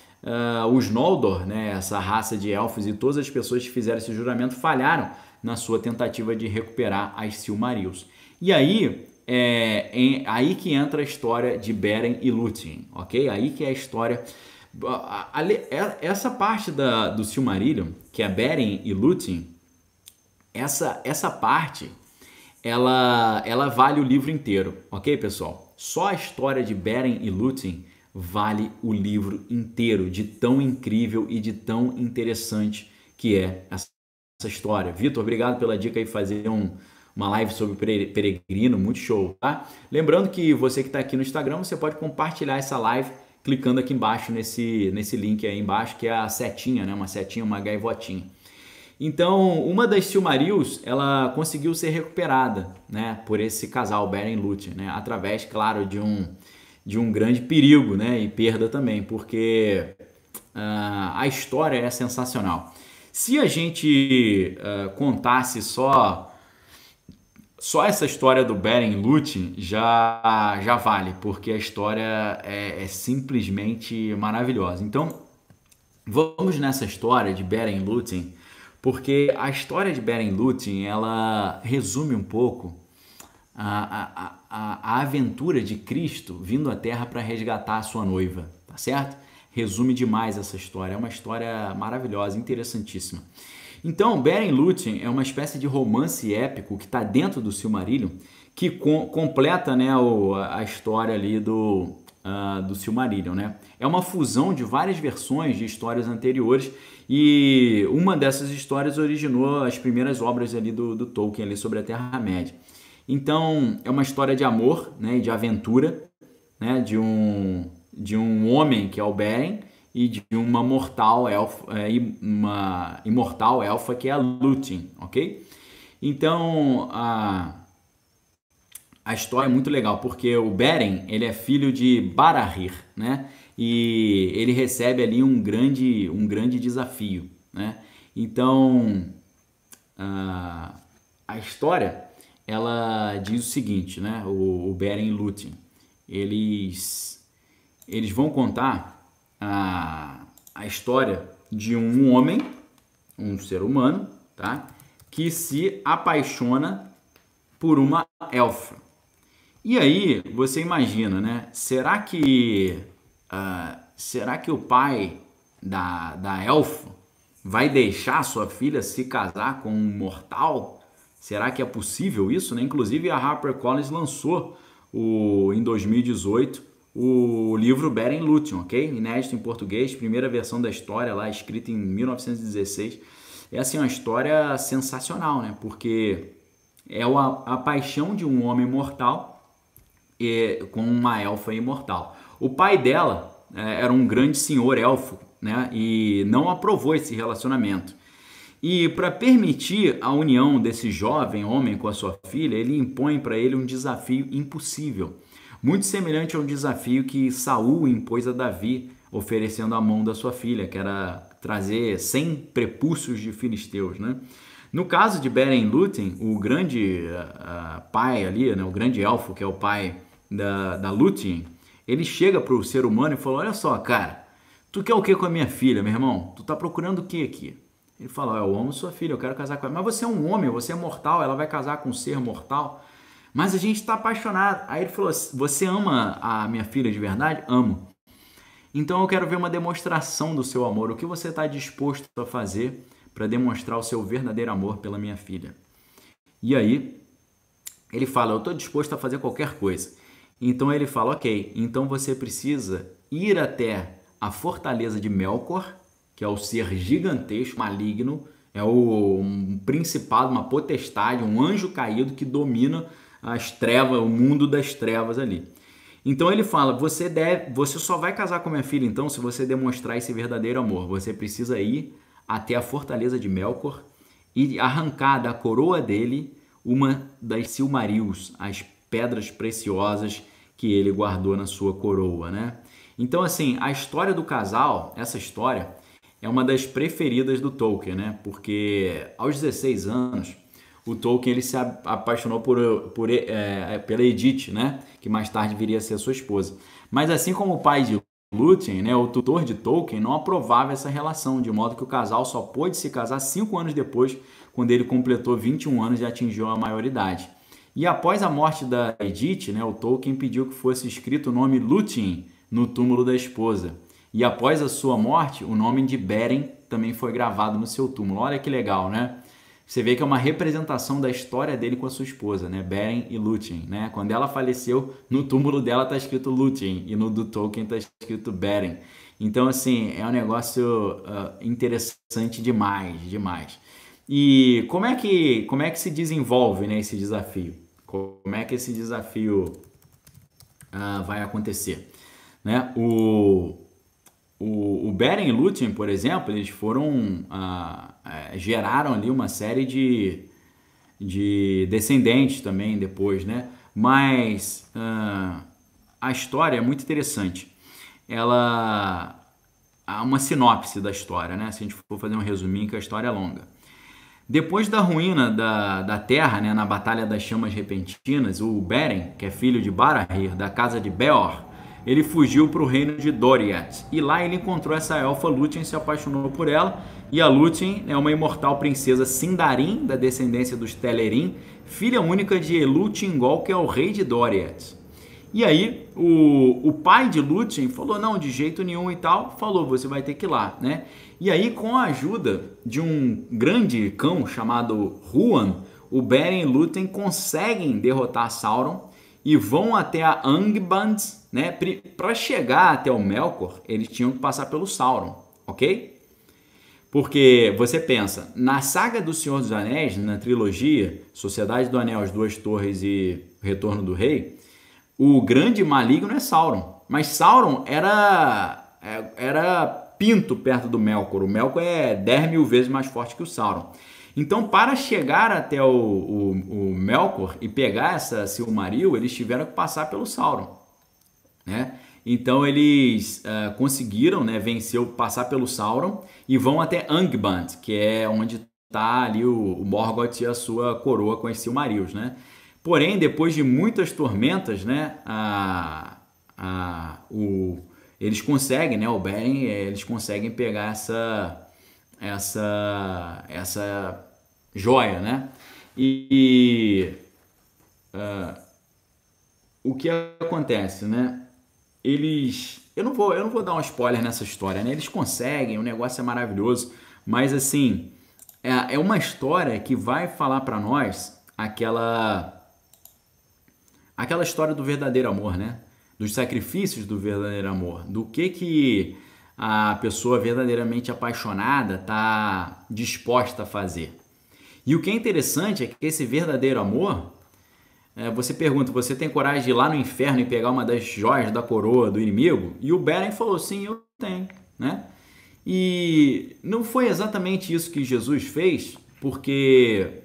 os Noldor, né, essa raça de elfos e todas as pessoas que fizeram esse juramento falharam na sua tentativa de recuperar as Silmarils. E aí aí que entra a história de Beren e Lúthien, ok? Aí que é a história. Essa parte do Silmarillion, que é Beren e Lúthien, essa parte ela vale o livro inteiro, ok, pessoal? Só a história de Beren e Lúthien vale o livro inteiro, de tão incrível e de tão interessante que é essa história. Vitor, obrigado pela dica aí, fazer uma live sobre Peregrino, muito show, tá? Lembrando que você que está aqui no Instagram, você pode compartilhar essa live clicando aqui embaixo nesse link aí embaixo, que é a setinha, né? Uma setinha, uma gaivotinha. Então, uma das Silmarils, ela conseguiu ser recuperada, né, por esse casal, Beren e Lúthien, né, através, claro, de um grande perigo, né, e perda também, porque a história é sensacional. Se a gente contasse só essa história do Beren e Lúthien já vale, porque a história é simplesmente maravilhosa. Então, vamos nessa história de Beren e Lúthien, porque a história de Beren e Lúthien, ela resume um pouco a aventura de Cristo vindo à Terra para resgatar a sua noiva, tá certo? Resume demais essa história, é uma história maravilhosa, interessantíssima. Então, Beren e Lúthien é uma espécie de romance épico que está dentro do Silmarillion, que completa, né, a história ali do Silmarillion, né? É uma fusão de várias versões de histórias anteriores e uma dessas histórias originou as primeiras obras ali do Tolkien ali sobre a Terra-média. Então, é uma história de amor, né, e de aventura, né, de um homem que é o Beren e de uma mortal elfa, uma imortal elfa que é a Lúthien, ok? Então, a história é muito legal, porque o Beren, ele é filho de Barahir, né? E ele recebe ali um grande desafio, né? Então, a história, ela diz o seguinte, né? O Beren e Lúthien, eles vão contar a história de um homem, um ser humano, tá? Que se apaixona por uma elfa. E aí, você imagina, né? Será que o pai da elfa vai deixar sua filha se casar com um mortal? Será que é possível isso, né? Inclusive, a HarperCollins lançou em 2018 o livro Beren e Lúthien, ok? Inédito em português, primeira versão da história lá, escrita em 1916. É assim, uma história sensacional, né? Porque é a paixão de um homem mortal com uma elfa imortal. O pai dela era um grande senhor elfo, né? E não aprovou esse relacionamento. E para permitir a união desse jovem homem com a sua filha, ele impõe para ele um desafio impossível, muito semelhante ao desafio que Saul impôs a Davi, oferecendo a mão da sua filha, que era trazer 100 prepúcios de filisteus, né? No caso de Beren Lúthien, o grande pai ali, né, o grande elfo, que é o pai da Lúthien, ele chega para o ser humano e fala: olha só, cara, tu quer o que com a minha filha, meu irmão? Tu tá procurando o que aqui? Ele fala: eu amo sua filha, eu quero casar com ela. Mas você é um homem, você é mortal, ela vai casar com um ser mortal. Mas a gente está apaixonado. Aí ele falou: você ama a minha filha de verdade? Amo. Então eu quero ver uma demonstração do seu amor. O que você está disposto a fazer para demonstrar o seu verdadeiro amor pela minha filha? E aí ele fala: eu estou disposto a fazer qualquer coisa. Então ele fala: ok, então você precisa ir até a fortaleza de Melkor, que é o ser gigantesco, maligno, é um principado, uma potestade, um anjo caído que domina as trevas, o mundo das trevas ali. Então ele fala: você só vai casar com minha filha então se você demonstrar esse verdadeiro amor. Você precisa ir até a fortaleza de Melkor e arrancar da coroa dele uma das Silmarils, as pedras preciosas que ele guardou na sua coroa, né? Então assim, a história do casal, essa história é uma das preferidas do Tolkien, né? Porque aos 16 anos, o Tolkien ele se apaixonou pela Edith, né? Que mais tarde viria a ser sua esposa. Mas assim como o pai de Lúthien, né? O tutor de Tolkien não aprovava essa relação, de modo que o casal só pôde se casar 5 anos depois, quando ele completou 21 anos e atingiu a maioridade. E após a morte da Edith, né? O Tolkien pediu que fosse escrito o nome Lúthien no túmulo da esposa. E após a sua morte, o nome de Beren também foi gravado no seu túmulo. Olha que legal, né? Você vê que é uma representação da história dele com a sua esposa, né? Beren e Lúthien, né? Quando ela faleceu, no túmulo dela está escrito Lúthien e no do Tolkien está escrito Beren. Então, assim, é um negócio interessante demais, demais. E como é que se desenvolve, né, esse desafio? Como é que esse desafio vai acontecer? Né? O Beren e Lúthien, por exemplo, eles geraram ali uma série de descendentes também depois, né? Mas a história é muito interessante. Há uma sinopse da história, né? Se a gente for fazer um resuminho, que a história é longa. Depois da ruína da terra, né, na Batalha das Chamas Repentinas, o Beren, que é filho de Barahir, da casa de Beor, ele fugiu para o reino de Doriath. E lá ele encontrou essa elfa Lúthien, se apaixonou por ela. E a Lúthien é uma imortal princesa Sindarin, da descendência dos Telerin, filha única de Elu-Thingol, que é o rei de Doriath. E aí o pai de Lúthien falou: não, de jeito nenhum e tal. Falou: você vai ter que ir lá, né? E aí, com a ajuda de um grande cão chamado Huan, o Beren e Lúthien conseguem derrotar Sauron e vão até a Angband, né? Para chegar até o Melkor, eles tinham que passar pelo Sauron, ok? Porque você pensa, na saga do Senhor dos Anéis, na trilogia Sociedade do Anel, As Duas Torres e Retorno do Rei, o grande maligno é Sauron. Mas Sauron era pinto perto do Melkor. O Melkor é 10 mil vezes mais forte que o Sauron. Então, para chegar até o Melkor e pegar essa Silmaril, eles tiveram que passar pelo Sauron, né? Então, eles conseguiram, né, passar pelo Sauron e vão até Angband, que é onde está ali o Morgoth e a sua coroa com as Silmarils, né? Porém, depois de muitas tormentas, né, eles conseguem, né, o Beren, eles conseguem pegar essa joia, né? O que acontece, né? Eu não vou dar um spoiler nessa história, né? Eles conseguem, o negócio é maravilhoso, mas assim, é uma história que vai falar para nós aquela história do verdadeiro amor, né? Dos sacrifícios do verdadeiro amor, do que a pessoa verdadeiramente apaixonada está disposta a fazer. E o que é interessante é que esse verdadeiro amor você pergunta, você tem coragem de ir lá no inferno e pegar uma das joias da coroa do inimigo? E o Beren falou, sim, eu tenho, né? E não foi exatamente isso que Jesus fez, porque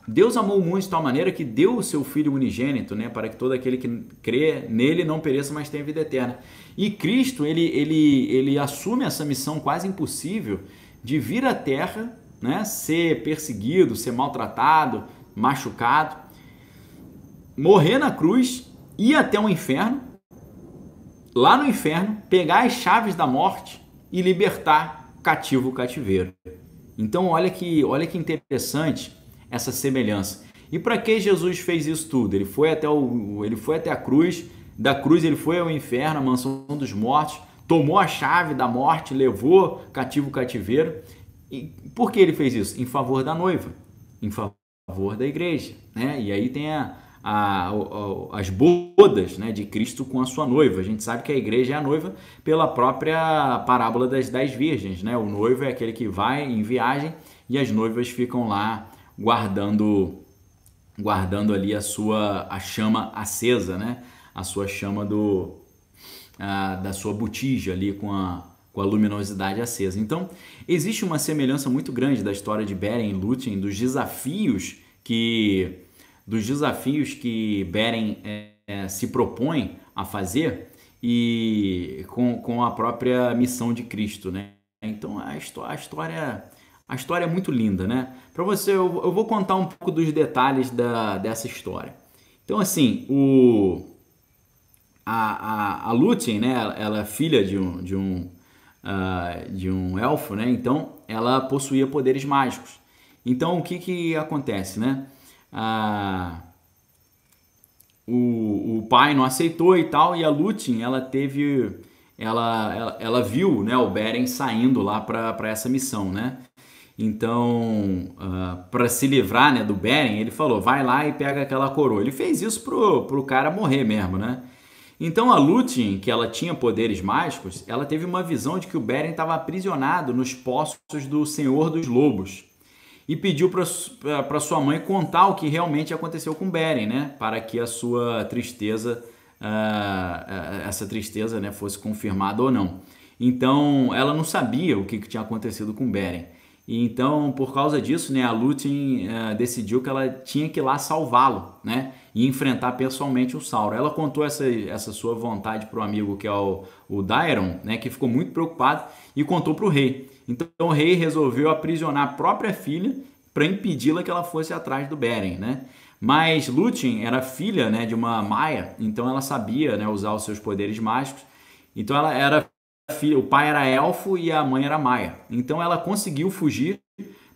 Deus amou o mundo de tal maneira que deu o seu Filho unigênito, né, para que todo aquele que crê nele não pereça, mas tenha vida eterna. E Cristo, ele assume essa missão quase impossível de vir à Terra, né, ser perseguido, ser maltratado, machucado, morrer na cruz, ir até o inferno, lá no inferno, pegar as chaves da morte e libertar cativo o cativeiro. Então olha que interessante essa semelhança. E para que Jesus fez isso tudo? Ele foi até a cruz, da cruz ele foi ao inferno, a mansão dos mortos, tomou a chave da morte, levou cativo o cativeiro. E por que ele fez isso? Em favor da noiva, em favor da igreja, né? E aí tem as bodas, né, de Cristo com a sua noiva. A gente sabe que a igreja é a noiva pela própria parábola das 10 virgens, né? O noivo é aquele que vai em viagem e as noivas ficam lá guardando ali a chama acesa, né? A sua chama da sua botija ali com a luminosidade acesa. Então, existe uma semelhança muito grande da história de Beren e Lúthien, dos desafios que Beren se propõe a fazer e com a própria missão de Cristo, né? Então, a história é muito linda, né? Para você, eu vou contar um pouco dos detalhes dessa história. Então, assim, a Lúthien, né? Ela é filha de um elfo, né? Então, ela possuía poderes mágicos. Então, o que acontece, né? O pai não aceitou e tal, e a Lúthien, ela viu, né, o Beren saindo lá para essa missão, né? Então, para se livrar, né, do Beren, ele falou, vai lá e pega aquela coroa. Ele fez isso pro cara morrer mesmo, né? Então a Lúthien, que ela tinha poderes mágicos, ela teve uma visão de que o Beren estava aprisionado nos poços do Senhor dos Lobos e pediu para sua mãe contar o que realmente aconteceu com Beren, né? Para que a sua tristeza, essa tristeza, né, fosse confirmada ou não. Então ela não sabia o que tinha acontecido com Beren. E então, por causa disso, né, a Lúthien decidiu que ela tinha que ir lá salvá-lo, né, e enfrentar pessoalmente o Sauron. Ela contou essa sua vontade para o amigo que é o Daeron, né, que ficou muito preocupado e contou para o rei. Então o rei resolveu aprisionar a própria filha para impedi-la que ela fosse atrás do Beren, né? Mas Lúthien era filha, né, de uma Maia, então ela sabia, né, usar os seus poderes mágicos. Então ela era filha, o pai era elfo e a mãe era Maia. Então ela conseguiu fugir,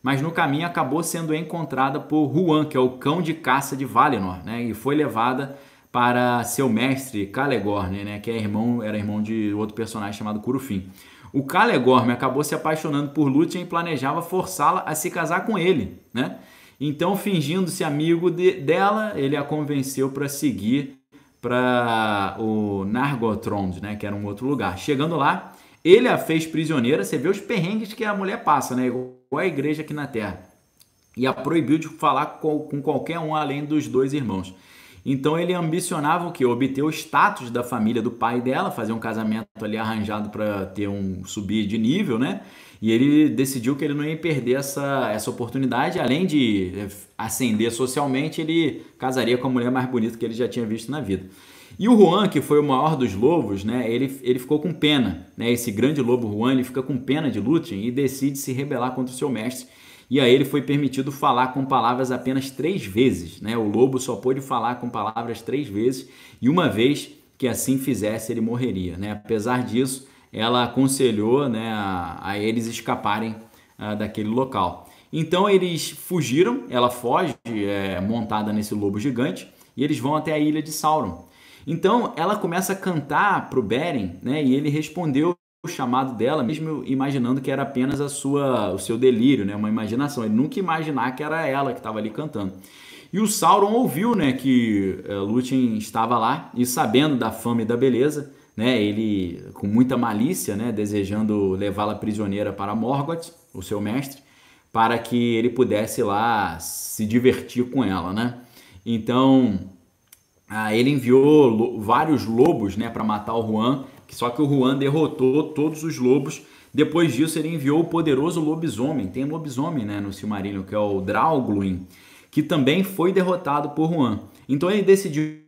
mas no caminho acabou sendo encontrada por Huan, que é o cão de caça de Valinor, né? E foi levada para seu mestre Calegorn, né? Que era irmão de outro personagem chamado Curufin. O Calegorn acabou se apaixonando por Lúthien e planejava forçá-la a se casar com ele, né? Então, fingindo-se amigo dela, ele a convenceu para seguir para o Nargothrond, né, que era um outro lugar. Chegando lá, ele a fez prisioneira. Você vê os perrengues que a mulher passa, né, igual a igreja aqui na Terra. E a proibiu de falar com qualquer um além dos dois irmãos. Então ele ambicionava o quê? Obter o status da família do pai dela, fazer um casamento ali arranjado para ter subir de nível, né? E ele decidiu que ele não ia perder essa oportunidade. Além de ascender socialmente, ele casaria com a mulher mais bonita que ele já tinha visto na vida. E o Huan, que foi o maior dos lobos, né? Ele ficou com pena, né? Esse grande lobo Huan, ele fica com pena de Lúthien e decide se rebelar contra o seu mestre. E a ele foi permitido falar com palavras apenas 3 vezes, né? O lobo só pôde falar com palavras 3 vezes, e uma vez que assim fizesse, ele morreria, né? Apesar disso, ela aconselhou, né, a eles escaparem daquele local. Então eles fugiram, ela foge montada nesse lobo gigante, e eles vão até a ilha de Sauron. Então ela começa a cantar para o Beren, né, e ele respondeu o chamado dela, mesmo imaginando que era apenas o seu delírio, né, uma imaginação. Ele nunca ia imaginar que era ela que estava ali cantando. E o Sauron ouviu, né, que Lúthien estava lá, e sabendo da fama e da beleza, né, ele com muita malícia, né, desejando levá-la prisioneira para Morgoth, o seu mestre, para que ele pudesse lá se divertir com ela, né? Então, ele enviou vários lobos, né, para matar o Juan, só que o Juan derrotou todos os lobos. Depois disso, ele enviou o poderoso lobisomem. Tem lobisomem, né, no Silmarillion, que é o Draugluin, que também foi derrotado por Juan. Então ele decidiu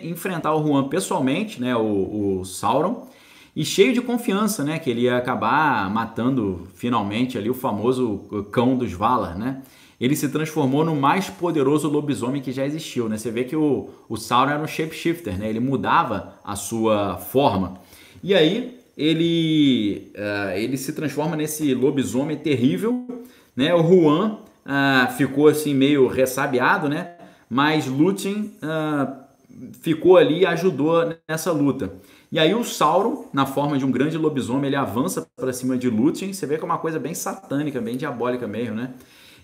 enfrentar o Juan pessoalmente, né, o Sauron, e cheio de confiança, né, que ele ia acabar matando finalmente ali o famoso cão dos Valar, né? Ele se transformou no mais poderoso lobisomem que já existiu, né? Você vê que o Sauron era um shapeshifter, né? Ele mudava a sua forma. E aí ele se transforma nesse lobisomem terrível, né? O Juan ficou assim meio ressabiado, né? Mas Lúthien ficou ali e ajudou nessa luta. E aí o Sauron, na forma de um grande lobisomem, ele avança para cima de Lúthien. Você vê que é uma coisa bem satânica, bem diabólica mesmo, né?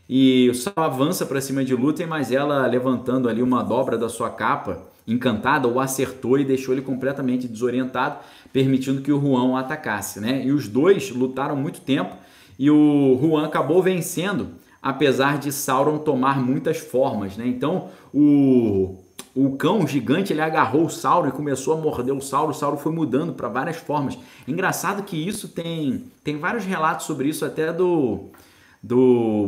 E o Sauron avança para cima de Lúthien, mas ela, levantando ali uma dobra da sua capa encantada, o acertou e deixou ele completamente desorientado, permitindo que o Juan o atacasse, né? E os dois lutaram muito tempo e o Juan acabou vencendo, apesar de Sauron tomar muitas formas, né? Então o cão gigante, ele agarrou o Sauron e começou a morder o Sauron foi mudando para várias formas. Engraçado que isso tem vários relatos sobre isso, até do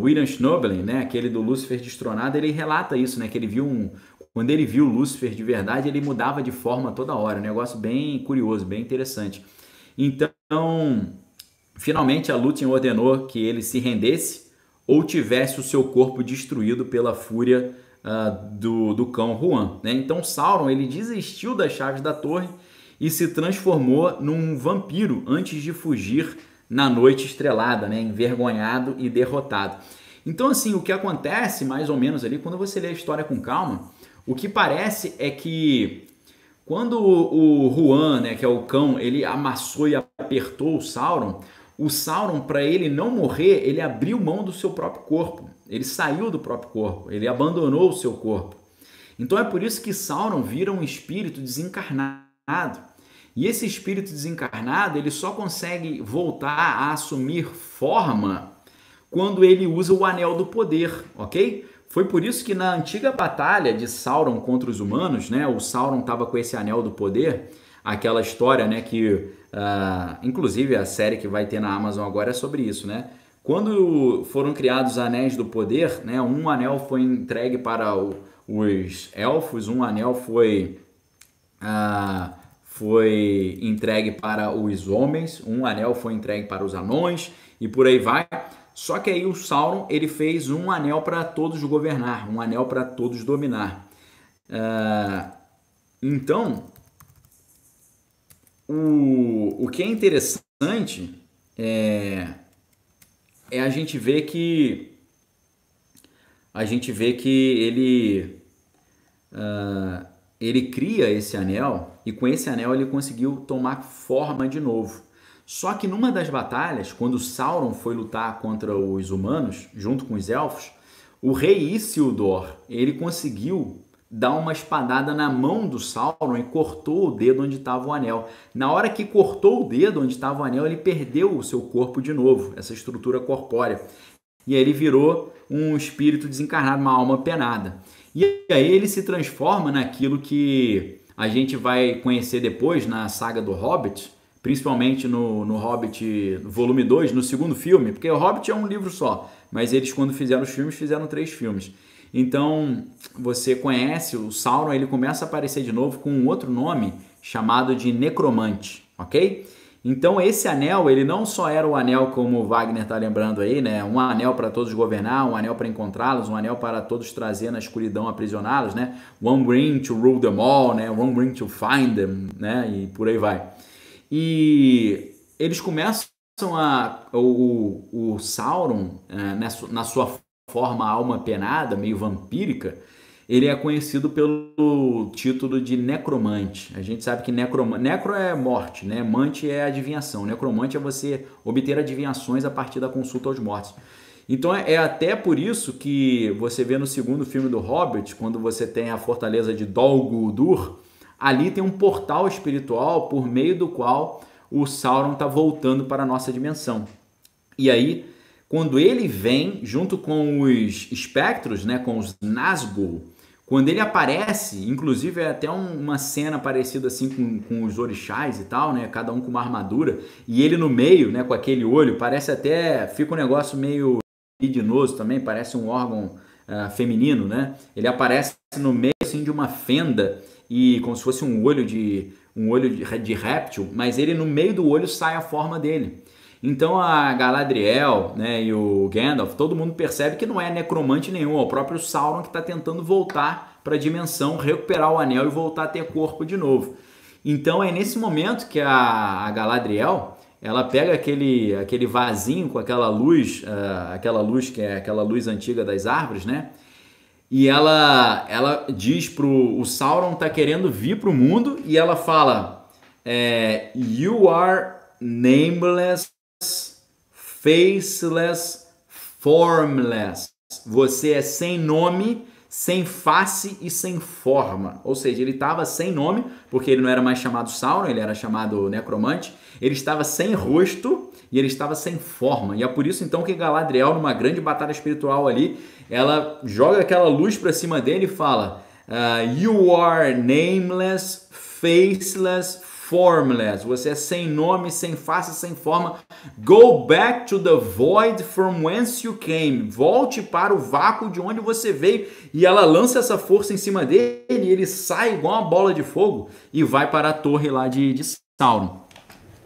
William Schnoebelen, né? Aquele do Lúcifer Destronado, ele relata isso, né? Que ele viu quando ele viu o Lúcifer de verdade, ele mudava de forma toda hora. Um negócio bem curioso, bem interessante. Então, finalmente a Lúthien ordenou que ele se rendesse ou tivesse o seu corpo destruído pela fúria do cão Juan, né? Então Sauron, ele desistiu das chaves da torre e se transformou num vampiro antes de fugir na noite estrelada, né? Envergonhado e derrotado. Então, assim, o que acontece mais ou menos ali, quando você lê a história com calma, o que parece é que quando o Juan, né, que é o cão, ele amassou e apertou o Sauron, para ele não morrer, ele abriu mão do seu próprio corpo. Ele saiu do próprio corpo, ele abandonou o seu corpo. Então é por isso que Sauron vira um espírito desencarnado. E esse espírito desencarnado, ele só consegue voltar a assumir forma quando ele usa o Anel do Poder, ok? Foi por isso que na antiga batalha de Sauron contra os humanos, né, o Sauron estava com esse Anel do Poder, aquela história, né, que inclusive a série que vai ter na Amazon agora é sobre isso, né? Quando foram criados os Anéis do Poder, né, um anel foi entregue para os elfos, um anel foi entregue para os homens, um anel foi entregue para os anões e por aí vai. Só que aí o Sauron, ele fez um anel para todos governar, um anel para todos dominar. Então, o que é interessante é a gente ver que ele cria esse anel e com esse anel ele conseguiu tomar forma de novo. Só que numa das batalhas, quando Sauron foi lutar contra os humanos, junto com os elfos, o rei Isildur, ele conseguiu dar uma espadada na mão do Sauron e cortou o dedo onde estava o anel. Na hora que cortou o dedo onde estava o anel, ele perdeu o seu corpo de novo, essa estrutura corpórea. E aí ele virou um espírito desencarnado, uma alma penada. E aí ele se transforma naquilo que a gente vai conhecer depois na saga do Hobbit, principalmente no Hobbit volume 2, no segundo filme, porque o Hobbit é um livro só, mas eles quando fizeram os filmes, fizeram 3 filmes. Então, você conhece, o Sauron, ele começa a aparecer de novo com um outro nome, chamado de Necromante, ok? Então, esse anel, ele não só era o anel, como o Wagner está lembrando aí, né? Um anel para todos governar, um anel para encontrá-los, um anel para todos trazer na escuridão aprisioná-los, né? One ring to rule them all, né? One ring to find them, né? E por aí vai. E eles começam o Sauron, na sua forma alma penada, meio vampírica, ele é conhecido pelo título de necromante. A gente sabe que necro é morte, né? Mante é adivinhação. Necromante é você obter adivinhações a partir da consulta aos mortos. Então é até por isso que você vê no segundo filme do Hobbit, quando você tem a fortaleza de Dol Guldur, ali tem um portal espiritual por meio do qual o Sauron está voltando para a nossa dimensão. E aí, quando ele vem junto com os espectros, né, com os Nazgûl, Quando ele aparece, inclusive é até uma cena parecida assim com os orixás e tal, né? Cada um com uma armadura, e ele no meio, né, com aquele olho, parece até, fica um negócio meio libidinoso também, parece um órgão feminino, né? Ele aparece no meio assim de uma fenda e como se fosse um olho de réptil, mas ele no meio do olho sai a forma dele. Então a Galadriel, né, e o Gandalf, todo mundo percebe que não é necromante nenhum, é o próprio Sauron que está tentando voltar para a dimensão, recuperar o anel e voltar a ter corpo de novo. Então é nesse momento que a Galadriel, ela pega aquele vasinho com aquela luz que é aquela luz antiga das árvores, né? E ela diz o Sauron tá querendo vir pro mundo e ela fala, You are nameless, faceless, formless. Você é sem nome, sem face e sem forma. Ou seja, ele estava sem nome, porque ele não era mais chamado Sauron, ele era chamado Necromante. Ele estava sem rosto e ele estava sem forma. E é por isso então que Galadriel, numa grande batalha espiritual ali, ela joga aquela luz para cima dele e fala, You are nameless, faceless, formless. Você é sem nome, sem face, sem forma. Go back to the void from whence you came. Volte para o vácuo de onde você veio. E ela lança essa força em cima dele e ele sai igual uma bola de fogo e vai para a torre lá de Sauron.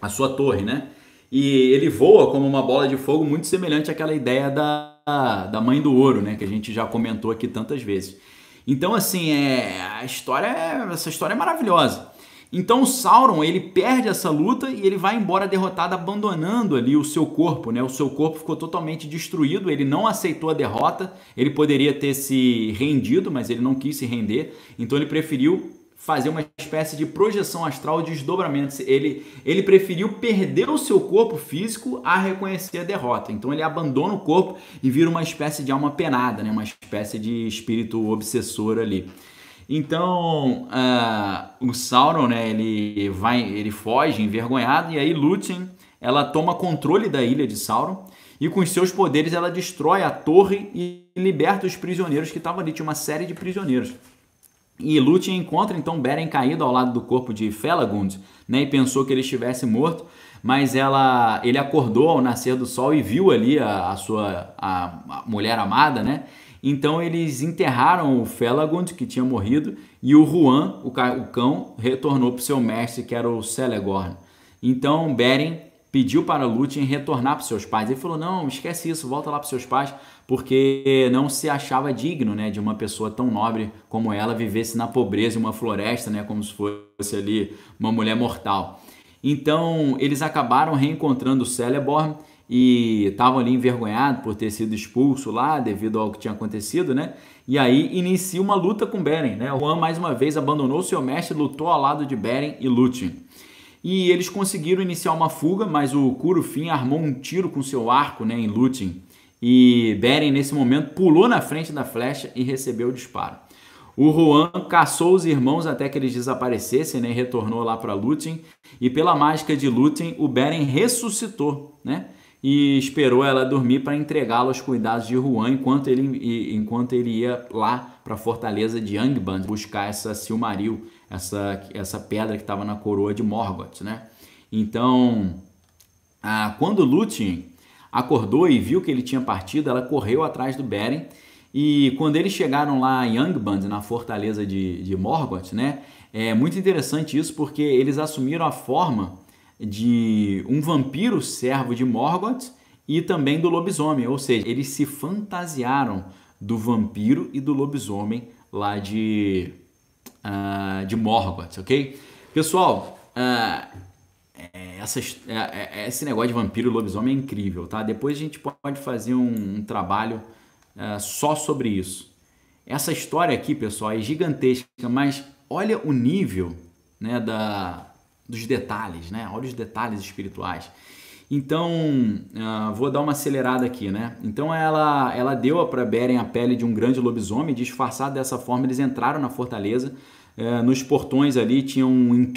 A sua torre, né? E ele voa como uma bola de fogo muito semelhante àquela ideia da Mãe do Ouro, né? Que a gente já comentou aqui tantas vezes. Então, assim, essa história é maravilhosa. Então o Sauron, ele perde essa luta e ele vai embora derrotado, abandonando ali o seu corpo, né? O seu corpo ficou totalmente destruído, ele não aceitou a derrota, ele poderia ter se rendido, mas ele não quis se render, então ele preferiu fazer uma espécie de projeção astral, de desdobramento. Ele preferiu perder o seu corpo físico a reconhecer a derrota. Então ele abandona o corpo e vira uma espécie de alma penada, né? Uma espécie de espírito obsessor ali. Então o Sauron, né, ele foge envergonhado e aí Lúthien, ela toma controle da ilha de Sauron e com os seus poderes ela destrói a torre e liberta os prisioneiros que estavam ali. Tinha uma série de prisioneiros. E Lúthien encontra então Beren caído ao lado do corpo de Felagund, né, e pensou que ele estivesse morto, mas ele acordou ao nascer do sol e viu ali a mulher amada, né? Então eles enterraram o Felagund, que tinha morrido, e o Huan, o cão, retornou para o seu mestre, que era o Celeborn. Então Beren pediu para Lúthien retornar para os seus pais. Ele falou, não, esquece isso, volta lá para os seus pais, porque não se achava digno, né, de uma pessoa tão nobre como ela vivesse na pobreza em uma floresta, né, como se fosse ali uma mulher mortal. Então eles acabaram reencontrando o Celeborn e estavam ali envergonhados por ter sido expulso lá devido ao que tinha acontecido, né? E aí inicia uma luta com Beren, né? O Huan mais uma vez abandonou seu mestre, lutou ao lado de Beren e Lúthien. E eles conseguiram iniciar uma fuga, mas o Curufin armou um tiro com seu arco, né, em Lúthien. E Beren, nesse momento, pulou na frente da flecha e recebeu o disparo. O Huan caçou os irmãos até que eles desaparecessem, né, e retornou lá para Lúthien. E pela mágica de Lúthien, o Beren ressuscitou, né? E esperou ela dormir para entregá-lo aos cuidados de Huan enquanto ele ia lá para a fortaleza de Angband buscar essa Silmaril, essa pedra que estava na coroa de Morgoth, né? Então, quando Lúthien acordou e viu que ele tinha partido, ela correu atrás do Beren e quando eles chegaram lá em Angband, na fortaleza de Morgoth, né? É muito interessante isso porque eles assumiram a forma de um vampiro servo de Morgoth e também do lobisomem, ou seja, eles se fantasiaram do vampiro e do lobisomem lá de Morgoth, ok? Pessoal, esse negócio de vampiro e lobisomem é incrível, tá? Depois a gente pode fazer um trabalho só sobre isso. Essa história aqui, pessoal, é gigantesca, mas olha o nível, né, dos detalhes, né? Olha os detalhes espirituais. Então, vou dar uma acelerada aqui, né? Então ela deu para Beren a pele de um grande lobisomem, disfarçado dessa forma eles entraram na fortaleza. Nos portões ali tinha um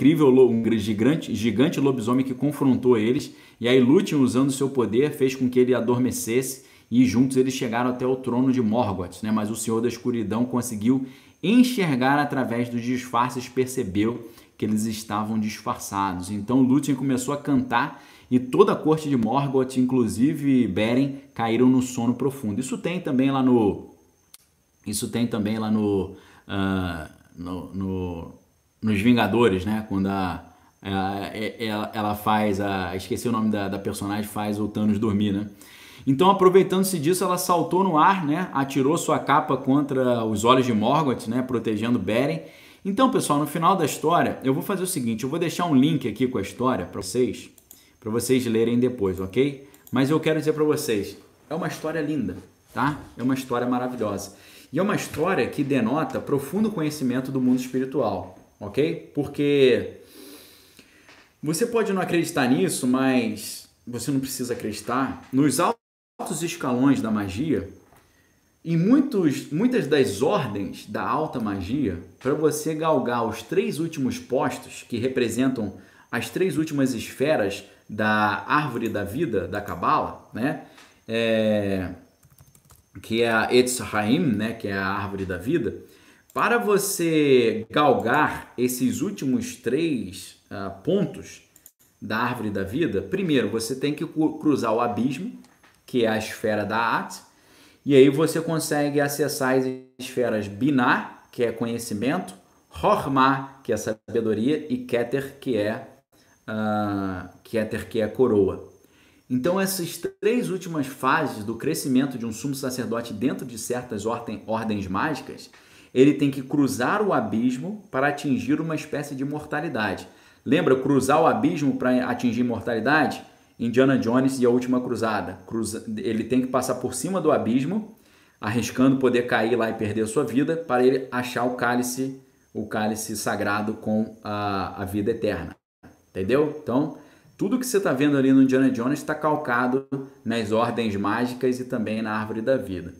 gigante lobisomem que confrontou eles. E aí Lúthien, usando seu poder, fez com que ele adormecesse e juntos eles chegaram até o trono de Morgoth, né? Mas o Senhor da Escuridão conseguiu enxergar através dos disfarces, percebeu que eles estavam disfarçados. Então Lúthien começou a cantar e toda a corte de Morgoth, inclusive Beren, caíram no sono profundo. Isso tem também lá no nos Vingadores, né? Quando ela faz esqueci o nome da personagem, faz o Thanos dormir, né? Então, aproveitando-se disso, ela saltou no ar, né? Atirou sua capa contra os olhos de Morgoth, né? Protegendo Beren. Então, pessoal, no final da história, eu vou fazer o seguinte, eu vou deixar um link aqui com a história para vocês lerem depois, ok? Mas eu quero dizer para vocês, é uma história linda, tá? É uma história maravilhosa. E é uma história que denota profundo conhecimento do mundo espiritual, ok? Porque você pode não acreditar nisso, mas você não precisa acreditar. Nos altos escalões da magia, em muitas das ordens da alta magia, para você galgar os 3 últimos postos, que representam as 3 últimas esferas da árvore da vida, da Cabala, né? Que é a Etz Haim, né? Que é a árvore da vida. Para você galgar esses últimos 3 pontos da árvore da vida, primeiro você tem que cruzar o abismo, que é a esfera da At, e aí você consegue acessar as esferas Binah, que é conhecimento, Hormah, que é sabedoria, e Keter, que é coroa. Então essas 3 últimas fases do crescimento de um sumo sacerdote dentro de certas ordens mágicas, ele tem que cruzar o abismo para atingir uma espécie de imortalidade. Lembra, cruzar o abismo para atingir imortalidade? Indiana Jones e a Última Cruzada. Ele tem que passar por cima do abismo, arriscando poder cair lá e perder a sua vida, para ele achar o cálice sagrado com a vida eterna. Entendeu? Então, tudo que você está vendo ali no Indiana Jones está calcado nas ordens mágicas e também na árvore da vida.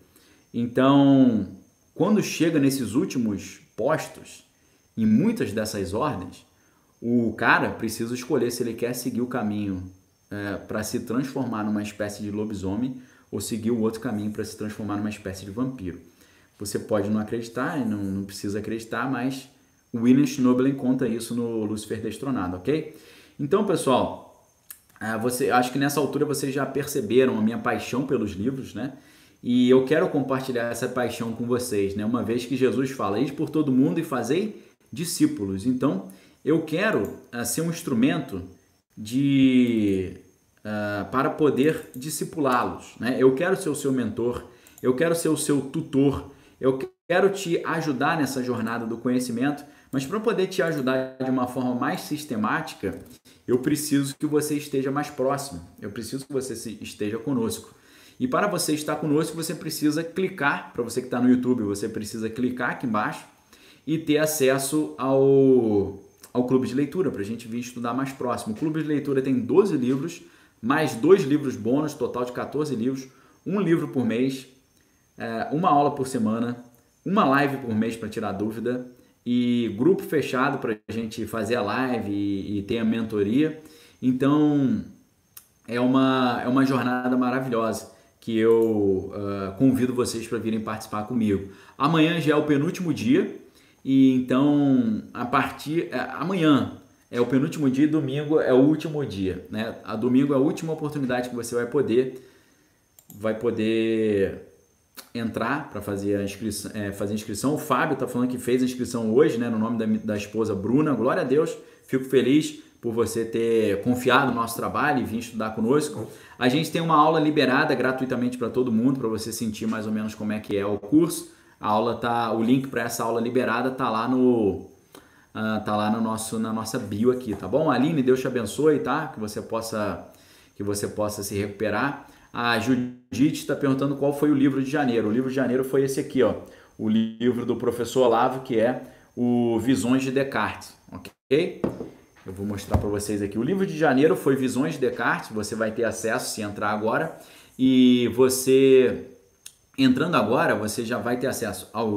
Então, quando chega nesses últimos postos, em muitas dessas ordens, o cara precisa escolher se ele quer seguir o caminho para se transformar numa espécie de lobisomem ou seguir o outro caminho para se transformar numa espécie de vampiro. Você pode não acreditar, não precisa acreditar, mas o William Schnobelen conta isso no Lúcifer Destronado, ok? Então, pessoal, acho que nessa altura vocês já perceberam a minha paixão pelos livros, né? E eu quero compartilhar essa paixão com vocês, né? Uma vez que Jesus fala, ide por todo mundo e fazei discípulos. Então, eu quero ser um instrumento para poder discipulá-los, né? Eu quero ser o seu mentor, eu quero ser o seu tutor, eu quero te ajudar nessa jornada do conhecimento, mas para poder te ajudar de uma forma mais sistemática, eu preciso que você esteja mais próximo, eu preciso que você esteja conosco. E para você estar conosco, você precisa clicar, para você que está no YouTube, você precisa clicar aqui embaixo e ter acesso ao clube de leitura, para a gente vir estudar mais próximo. O clube de leitura tem 12 livros, mais 2 livros bônus, total de 14 livros, 1 livro por mês, 1 aula por semana, 1 live por mês para tirar dúvida, e grupo fechado para a gente fazer a live e ter a mentoria. Então, é uma jornada maravilhosa que eu convido vocês para virem participar comigo. Amanhã já é o penúltimo dia, e então amanhã é o penúltimo dia e domingo é o último dia, né? A domingo é a última oportunidade que você vai poder entrar para fazer a inscrição. O Fábio está falando que fez a inscrição hoje, né, no nome da esposa Bruna. Glória a Deus, fico feliz por você ter confiado no nosso trabalho e vir estudar conosco. A gente tem uma aula liberada gratuitamente para todo mundo, para você sentir mais ou menos como é que é o curso. O link para essa aula liberada tá lá na nossa bio aqui, tá bom? Aline, Deus te abençoe, tá? Que você possa se recuperar. A Judite está perguntando qual foi o livro de janeiro. O livro de janeiro foi esse aqui, ó, o livro do professor Olavo, que é o Visões de Descartes, ok? Eu vou mostrar para vocês aqui. O livro de janeiro foi Visões de Descartes, você vai ter acesso se entrar agora, e você, entrando agora, você já vai ter acesso ao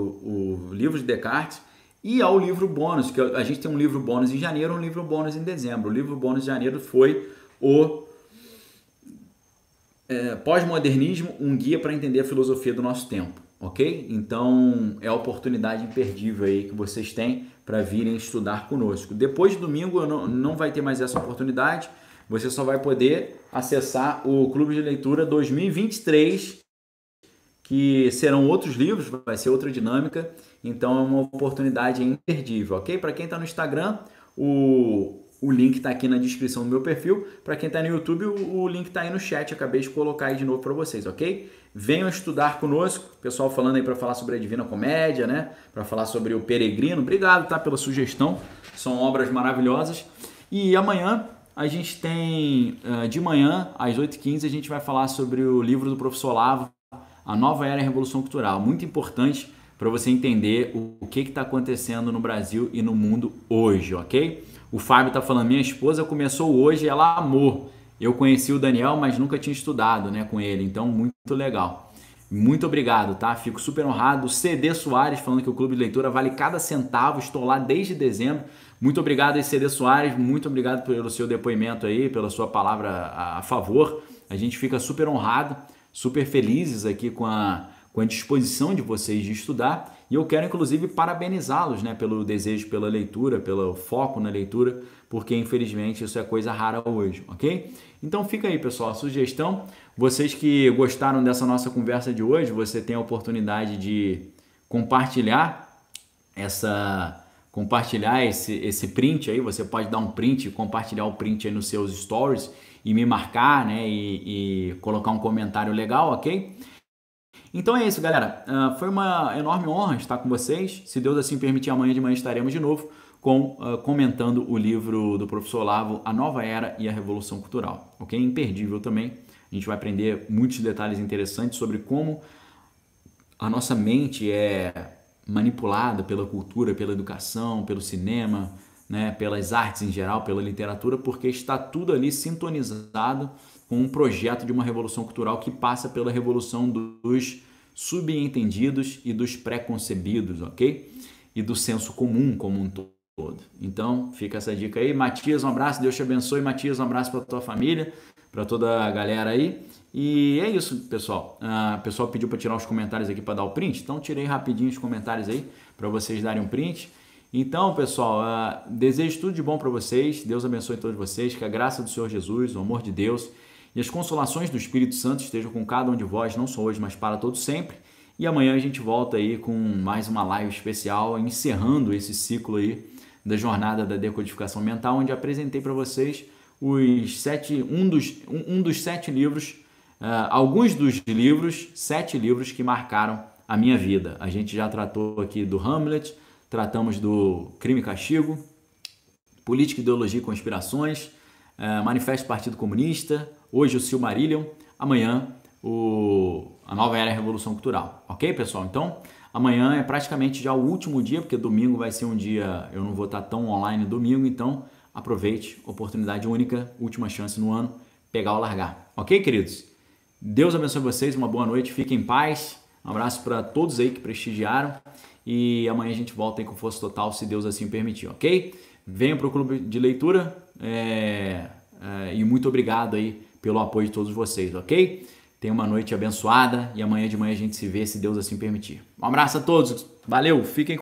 livro de Descartes e ao livro bônus, que a gente tem um livro bônus em janeiro e um livro bônus em dezembro. O livro bônus de janeiro foi Pós-modernismo, um guia para entender a filosofia do nosso tempo, ok? Então é a oportunidade imperdível aí que vocês têm para virem estudar conosco. Depois de domingo não vai ter mais essa oportunidade, você só vai poder acessar o Clube de Leitura 2023, que serão outros livros, vai ser outra dinâmica, então é uma oportunidade imperdível, ok? Para quem está no Instagram, o link está aqui na descrição do meu perfil. Para quem está no YouTube, o link está aí no chat. Acabei de colocar aí de novo para vocês, ok? Venham estudar conosco. Pessoal falando aí para falar sobre a Divina Comédia, né? Para falar sobre o Peregrino. Obrigado, tá? Pela sugestão. São obras maravilhosas. E amanhã a gente tem, de manhã, às 8h15, a gente vai falar sobre o livro do professor Olavo, A Nova Era e a Revolução Cultural. Muito importante para você entender o que está acontecendo no Brasil e no mundo hoje, ok? O Fábio está falando, minha esposa começou hoje, ela amou. Eu conheci o Daniel, mas nunca tinha estudado, né, com ele, então muito legal. Muito obrigado, tá? Fico super honrado. CD Soares falando que o Clube de Leitura vale cada centavo, estou lá desde dezembro. Muito obrigado aí, CD Soares, muito obrigado pelo seu depoimento aí, pela sua palavra a favor. A gente fica super honrado, super felizes aqui com a disposição de vocês de estudar, e eu quero inclusive parabenizá-los, né, pelo desejo pela leitura, pelo foco na leitura, porque infelizmente isso é coisa rara hoje, ok? Então fica aí, pessoal, a sugestão. Vocês que gostaram dessa nossa conversa de hoje, você tem a oportunidade de compartilhar esse print aí. Você pode dar um print, compartilhar o print aí nos seus stories e me marcar, né, e colocar um comentário legal, ok? Então é isso, galera. Foi uma enorme honra estar com vocês. Se Deus assim permitir, amanhã de manhã estaremos de novo comentando o livro do professor Olavo, A Nova Era e a Revolução Cultural. Ok? Imperdível também. A gente vai aprender muitos detalhes interessantes sobre como a nossa mente é manipulada pela cultura, pela educação, pelo cinema, né, pelas artes em geral, pela literatura, porque está tudo ali sintonizado com um projeto de uma revolução cultural que passa pela revolução dos subentendidos e dos preconcebidos, ok? E do senso comum como um todo. Então, fica essa dica aí. Matias, um abraço, Deus te abençoe. Matias, um abraço para tua família, para toda a galera aí. E é isso, pessoal. O pessoal pediu para tirar os comentários aqui para dar o print, então tirei rapidinho os comentários aí para vocês darem um print. Então, pessoal, desejo tudo de bom para vocês. Deus abençoe todos vocês, que a graça do Senhor Jesus, o amor de Deus e as consolações do Espírito Santo estejam com cada um de vós, não só hoje, mas para todos sempre. E amanhã a gente volta aí com mais uma live especial, encerrando esse ciclo aí da jornada da decodificação mental, onde apresentei para vocês um dos 7 livros, alguns dos livros, 7 livros que marcaram a minha vida. A gente já tratou aqui do Hamlet, tratamos do Crime e Castigo, Política, Ideologia e Conspirações, Manifesto do Partido Comunista, hoje o Silmarillion, amanhã a Nova Era e a Revolução Cultural. Ok, pessoal? Então, amanhã é praticamente já o último dia, porque domingo vai ser um dia, eu não vou estar tão online domingo, então aproveite, oportunidade única, última chance no ano, pegar ou largar. Ok, queridos? Deus abençoe vocês, uma boa noite, fiquem em paz, um abraço para todos aí que prestigiaram e amanhã a gente volta aí com força total, se Deus assim permitir, ok? Venham para o Clube de Leitura e muito obrigado aí pelo apoio de todos vocês, ok? Tenha uma noite abençoada e amanhã de manhã a gente se vê, se Deus assim permitir. Um abraço a todos, valeu, fiquem